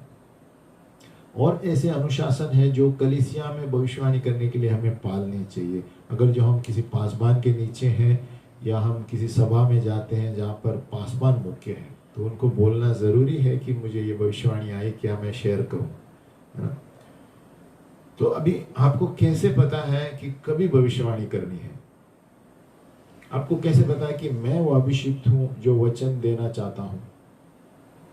और ऐसे अनुशासन है जो कलीसिया में भविष्यवाणी करने के लिए हमें पालने चाहिए। अगर जो हम किसी पासबान के नीचे हैं या हम किसी सभा में जाते हैं जहाँ पर पासबान मुख्य है, तो उनको बोलना जरूरी है कि मुझे ये भविष्यवाणी आई, क्या मैं शेयर करूं, है ना। तो अभी आपको कैसे पता है कि कभी भविष्यवाणी करनी है, आपको कैसे पता है कि मैं वो अभिषिक्त हूं जो वचन देना चाहता हूं।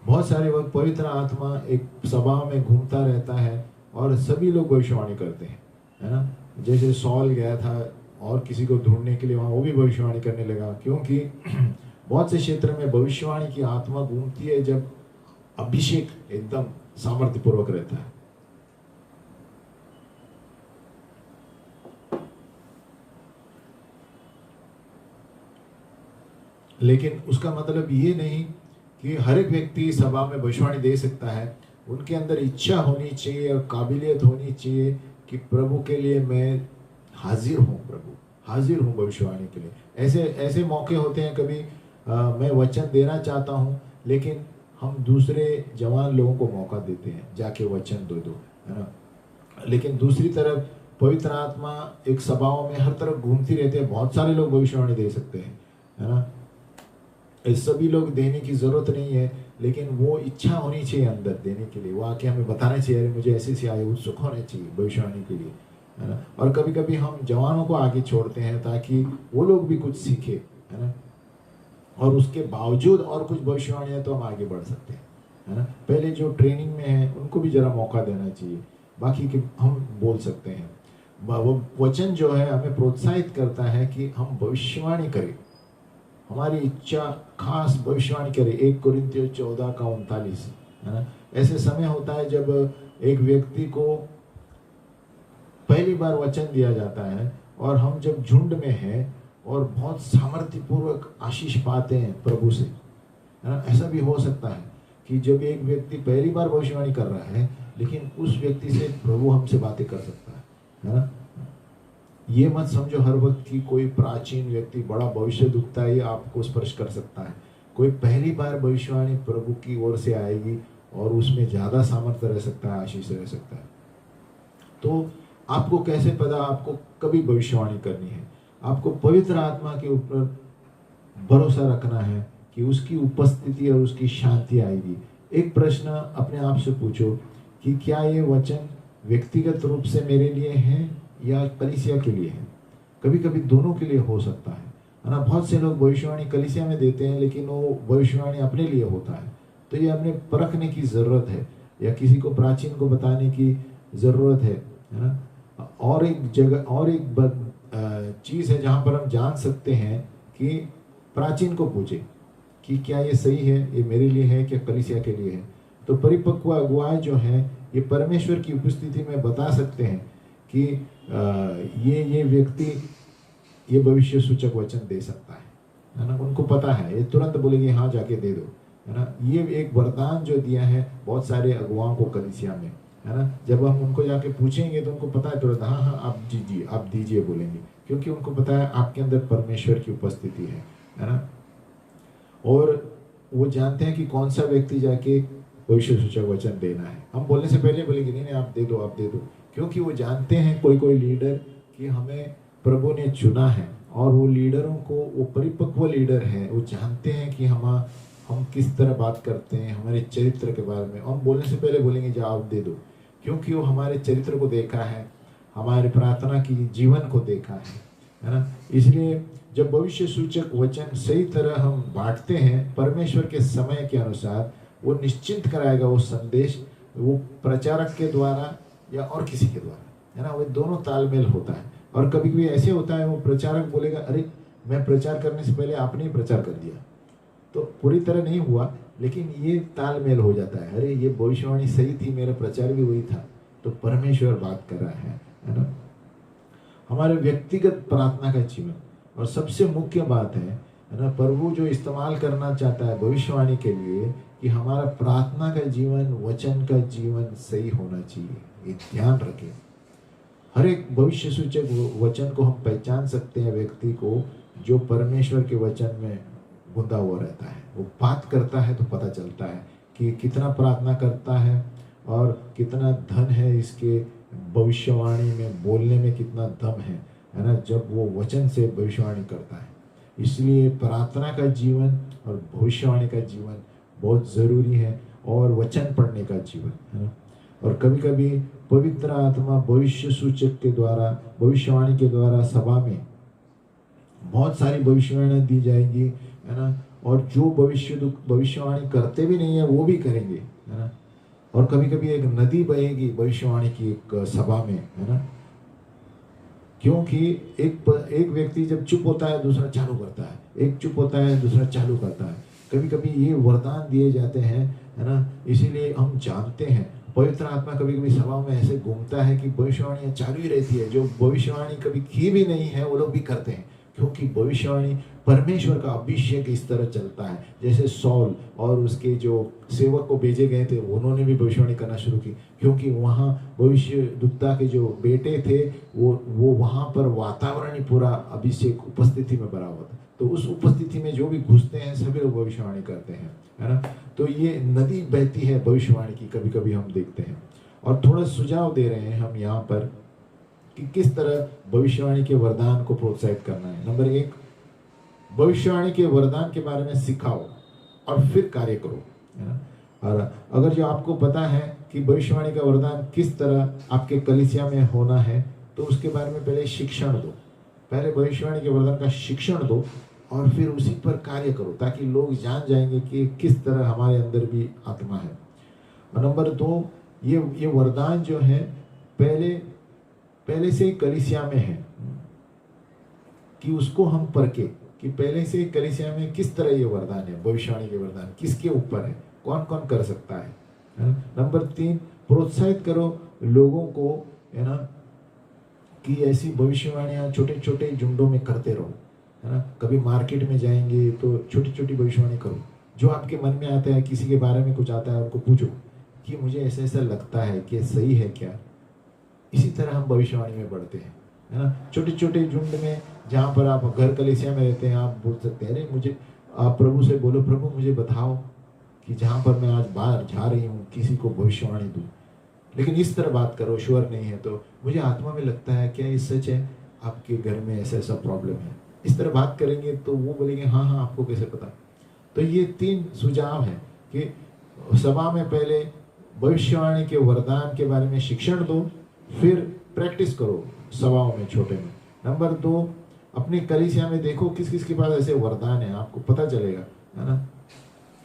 बहुत सारे वक्त पवित्र आत्मा एक सभा में घूमता रहता है और सभी लोग भविष्यवाणी करते हैं, है ना। जैसे सॉल गया था और किसी को ढूंढने के लिए वहां, वो भी भविष्यवाणी करने लगा, क्योंकि बहुत से क्षेत्र में भविष्यवाणी की आत्मा घूमती है जब अभिषेक एकदम सामर्थ्यपूर्वक रहता है। लेकिन उसका मतलब ये नहीं कि हर एक व्यक्ति सभा में भविष्यवाणी दे सकता है। उनके अंदर इच्छा होनी चाहिए और काबिलियत होनी चाहिए कि प्रभु के लिए मैं हाजिर हूँ, प्रभु हाजिर हूँ भविष्यवाणी के लिए। ऐसे ऐसे मौके होते हैं कभी मैं वचन देना चाहता हूँ, लेकिन हम दूसरे जवान लोगों को मौका देते हैं जाके वचन दो, है ना। लेकिन दूसरी तरफ पवित्र आत्मा एक सभाओं में हर तरफ घूमती रहती है, बहुत सारे लोग भविष्यवाणी दे सकते हैं, है ना। सभी लोग देने की जरूरत नहीं है, लेकिन वो इच्छा होनी चाहिए अंदर देने के लिए। वो आके हमें बताना चाहिए, मुझे ऐसे से आए, उत्सुक होने चाहिए भविष्यवाणी के लिए, है ना। और कभी कभी हम जवानों को आगे छोड़ते हैं ताकि वो लोग भी कुछ सीखे, है ना। और उसके बावजूद और कुछ भविष्यवाणी है तो हम आगे बढ़ सकते हैं, है ना। पहले जो ट्रेनिंग में है उनको भी जरा मौका देना चाहिए, बाकी के हम बोल सकते हैं। वो वचन जो है हमें प्रोत्साहित करता है कि हम भविष्यवाणी करें, हमारी इच्छा खास भविष्यवाणी करे। 1 कोरिन्थियों 14:39, है ना। ऐसे समय होता है जब एक व्यक्ति को पहली बार वचन दिया जाता है और हम जब झुंड में हैं और बहुत सामर्थ्यपूर्वक आशीष पाते हैं प्रभु से, है ना। ऐसा भी हो सकता है कि जब एक व्यक्ति पहली बार भविष्यवाणी कर रहा है, लेकिन उस व्यक्ति से प्रभु हमसे बातें कर सकता है ना। ये मत समझो हर वक्त कि कोई प्राचीन व्यक्ति बड़ा भविष्य दुखता है आपको स्पर्श कर सकता है। कोई पहली बार भविष्यवाणी प्रभु की ओर से आएगी और उसमें ज़्यादा सामर्थ्य रह सकता है, आशीष रह सकता है। तो आपको कैसे पता आपको कभी भविष्यवाणी करनी है? आपको पवित्र आत्मा के ऊपर भरोसा रखना है कि उसकी उपस्थिति और उसकी शांति आएगी। एक प्रश्न अपने आप से पूछो कि क्या ये वचन व्यक्तिगत रूप से मेरे लिए है या कलीसिया के लिए है? कभी कभी दोनों के लिए हो सकता है ना। बहुत से लोग भविष्यवाणी कलीसिया में देते हैं, लेकिन वो भविष्यवाणी अपने लिए होता है। तो ये हमें परखने की ज़रूरत है, या किसी को प्राचीन को बताने की ज़रूरत है ना। और एक जगह और एक चीज़ है जहाँ पर हम जान सकते हैं कि प्राचीन को पूछे कि क्या ये सही है, ये मेरे लिए है, क्या कलीसिया के लिए है। तो परिपक्व अगुवाई जो है ये परमेश्वर की उपस्थिति में बता सकते हैं कि ये व्यक्ति ये भविष्य सूचक वचन दे सकता है ना। उनको पता है, ये तुरंत बोलेंगे हाँ जाके दे दो, है ना। ये एक वरदान जो दिया है बहुत सारे अगुवाओं को कलीसिया में, है ना। जब हम उनको जाके पूछेंगे तो उनको पता है तुरंत, हाँ हाँ आप दीजिए, आप दीजिए बोलेंगे, क्योंकि उनको पता है आपके अंदर परमेश्वर की उपस्थिति है ना। और वो जानते हैं कि कौन सा व्यक्ति जाके भविष्य सूचक वचन देना है। हम बोलने से पहले बोलेंगे नहीं नहीं आप दे दो, आप दे दो, क्योंकि वो जानते हैं कोई लीडर कि हमें प्रभु ने चुना है, और वो लीडरों को, वो परिपक्व लीडर है, वो जानते हैं कि हम किस तरह बात करते हैं, हमारे चरित्र के बारे में। हम बोलने से पहले बोलेंगे जवाब दे दो, क्योंकि वो हमारे चरित्र को देखा है, हमारे प्रार्थना की जीवन को देखा है ना। इसलिए जब भविष्य सूचक वचन सही तरह हम बांटते हैं परमेश्वर के समय के अनुसार, वो निश्चिंत कराएगा वो संदेश, वो प्रचारक के द्वारा या और किसी के द्वारा, है ना। वो दोनों तालमेल होता है। और कभी कभी ऐसे होता है वो प्रचारक बोलेगा अरे मैं प्रचार करने से पहले आपने ही प्रचार कर दिया, तो पूरी तरह नहीं हुआ, लेकिन ये तालमेल हो जाता है, अरे ये भविष्यवाणी सही थी, मेरा प्रचार भी वही था, तो परमेश्वर बात कर रहा है ना। हमारे व्यक्तिगत प्रार्थना का जीवन, और सबसे मुख्य बात है ना, प्रभु जो इस्तेमाल करना चाहता है भविष्यवाणी के लिए कि हमारा प्रार्थना का जीवन, वचन का जीवन सही होना चाहिए। ये ध्यान रखें। हर एक भविष्य सूचक वचन को हम पहचान सकते हैं व्यक्ति को जो परमेश्वर के वचन में गुंदा हुआ रहता है। वो बात करता है तो पता चलता है कि कितना प्रार्थना करता है और कितना धन है इसके भविष्यवाणी में, बोलने में कितना दम है ना, जब वो वचन से भविष्यवाणी करता है। इसलिए प्रार्थना का जीवन और भविष्यवाणी का जीवन बहुत ज़रूरी है, और वचन पढ़ने का जीवन, है ना। और कभी कभी पवित्र आत्मा भविष्य सूचक के द्वारा, भविष्यवाणी के द्वारा सभा में बहुत सारी भविष्यवाणी दी जाएगी, है ना। और जो भविष्यवाणी करते भी नहीं है वो भी करेंगे, है ना। और कभी कभी एक नदी बहेगी भविष्यवाणी की एक सभा में, है ना, क्योंकि एक व्यक्ति जब चुप होता है दूसरा चालू करता है, एक चुप होता है दूसरा चालू करता है। कभी कभी ये वरदान दिए जाते हैं, है ना। इसीलिए हम जानते हैं पवित्र आत्मा कभी कभी सभाओं में ऐसे घूमता है कि भविष्यवाणियाँ चालू ही रहती है। जो भविष्यवाणी कभी की भी नहीं है वो लोग भी करते हैं, क्योंकि भविष्यवाणी परमेश्वर का अभिषेक इस तरह चलता है। जैसे सौल और उसके जो सेवक को भेजे गए थे उन्होंने भी भविष्यवाणी करना शुरू की, क्योंकि वहाँ भविष्यद्वक्ता के जो बेटे थे वो वहाँ पर वातावरण ही पूरा अभिषेक उपस्थिति में भरा हुआ था। तो उस उपस्थिति में जो भी घुसते हैं सभी लोग भविष्यवाणी करते हैं, है ना। तो ये नदी बहती है भविष्यवाणी की, कभी कभी हम देखते हैं। और थोड़ा सुझाव दे रहे हैं हम यहाँ पर कि किस तरह भविष्यवाणी के वरदान को प्रोत्साहित करना है। नंबर 1, भविष्यवाणी के वरदान के बारे में सिखाओ और फिर कार्य करो, है ना। और अगर जो आपको पता है कि भविष्यवाणी का वरदान किस तरह आपके कलीसिया में होना है, तो उसके बारे में पहले शिक्षण दो। पहले भविष्यवाणी के वरदान का शिक्षण दो और फिर उसी पर कार्य करो, ताकि लोग जान जाएंगे कि किस तरह हमारे अंदर भी आत्मा है। और नंबर 2, ये वरदान जो है पहले से ही कलीसिया में है, कि उसको हम परखे कि पहले से ही कलीसिया में किस तरह ये वरदान है, भविष्यवाणी के वरदान किसके ऊपर है, कौन कौन कर सकता है। नंबर 3, प्रोत्साहित करो लोगों को, है ना, कि ऐसी भविष्यवाणियाँ छोटे छोटे झुंडों में करते रहो, है ना। कभी मार्केट में जाएंगे तो छोटी छोटी भविष्यवाणी करो। जो आपके मन में आता है, किसी के बारे में कुछ आता है, उनको पूछो कि मुझे ऐसा ऐसा लगता है कि सही है क्या। इसी तरह हम भविष्यवाणी में बढ़ते हैं, है ना। छोटे छोटे झुंड में, जहाँ पर आप घर कलीसिया में रहते हैं, आप बोल सकते हैं, अरे मुझे, आप प्रभु से बोलो, प्रभु मुझे बताओ कि जहाँ पर मैं आज बाहर जा रही हूँ किसी को भविष्यवाणी दूँ, लेकिन इस तरह बात करो, श्योर नहीं है तो मुझे आत्मा में लगता है क्या ये सच है, आपके घर में ऐसा ऐसा प्रॉब्लम है, इस तरह बात करेंगे तो वो बोलेंगे हाँ हाँ आपको कैसे पता। तो ये 3 सुझाव हैं कि सभा में पहले भविष्यवाणी के वरदान के बारे में शिक्षण दो, फिर प्रैक्टिस करो सभाओं में, छोटे में। नंबर 2, अपनी कलीसिया में देखो किस किस के पास ऐसे वरदान है, आपको पता चलेगा, है ना,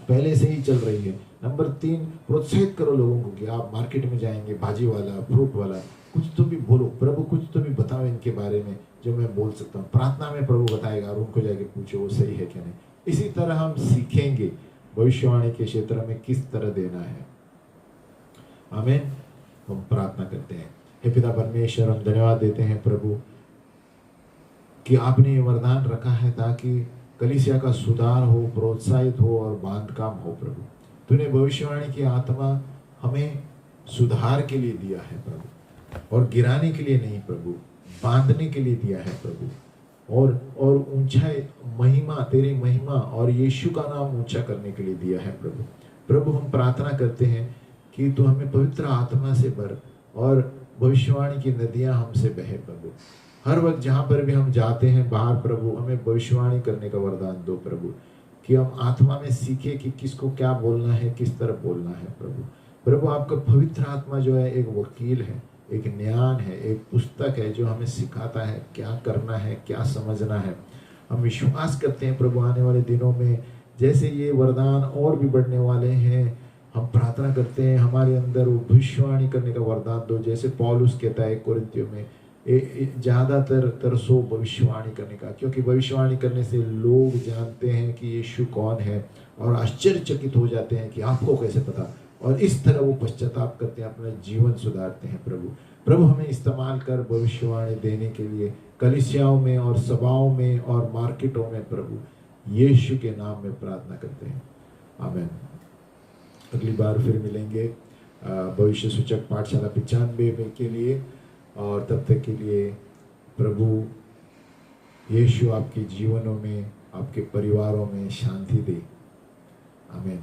पहले से ही चल रही है। नंबर 3, प्रोत्साहित करो लोगों को कि आप मार्केट में जाएंगे, भाजी वाला, फ्रूट वाला, कुछ तो भी बोलो, प्रभु कुछ तो भी बताओ इनके बारे में जो मैं बोल सकता हूँ। प्रार्थना में प्रभु बताएगा और उनको जाके पूछो वो सही है क्या नहीं। इसी तरह हम सीखेंगे भविष्यवाणी के क्षेत्र में किस तरह देना है। आमीन। हम प्रार्थना करते हैं। हे पिता परमेश्वर, हम धन्यवाद देते हैं प्रभु कि आपने ये वरदान रखा है ताकि कलीसिया का सुधार हो, प्रोत्साहित हो और बांधकाम हो। प्रभु तूने भविष्यवाणी की आत्मा हमें सुधार के लिए दिया है प्रभु, और गिराने के लिए नहीं प्रभु, बांधने के लिए दिया है प्रभु, और ऊंचाई महिमा, तेरी महिमा और यीशु का नाम ऊंचा करने के लिए दिया है प्रभु। प्रभु हम प्रार्थना करते हैं कि तू हमें पवित्र आत्मा से भर और भविष्यवाणी की नदियां हमसे बहे प्रभु। हर वक्त जहाँ पर भी हम जाते हैं बाहर प्रभु, हमें भविष्यवाणी करने का वरदान दो प्रभु, कि हम आत्मा में सीखे कि किसको क्या बोलना है, किस तरह बोलना है प्रभु। प्रभु आपका पवित्र आत्मा जो है एक वकील है, एक ज्ञान है, एक पुस्तक है जो हमें सिखाता है क्या करना है, क्या समझना है। हम विश्वास करते हैं प्रभु आने वाले दिनों में जैसे ये वरदान और भी बढ़ने वाले हैं, हम प्रार्थना करते हैं हमारे अंदर वो भविष्यवाणी करने का वरदान दो। जैसे पौलुस कहता है कोरिन्थियों में, ज़्यादातर तरसो भविष्यवाणी करने का, क्योंकि भविष्यवाणी करने से लोग जानते हैं कि यीशु कौन है और आश्चर्यचकित हो जाते हैं कि आपको कैसे पता, और इस तरह वो पश्चाताप करते हैं, अपना जीवन सुधारते हैं। प्रभु हमें इस्तेमाल कर भविष्यवाणी देने के लिए कलीसियाओं में और सभाओं में और मार्केटों में प्रभु यीशु के नाम में प्रार्थना करते हैं। आमीन। अगली बार फिर मिलेंगे भविष्य सूचक पाठशाला 95 के लिए, और तब तक के लिए प्रभु यीशु आपके जीवनों में, आपके परिवारों में शांति दे। आमीन।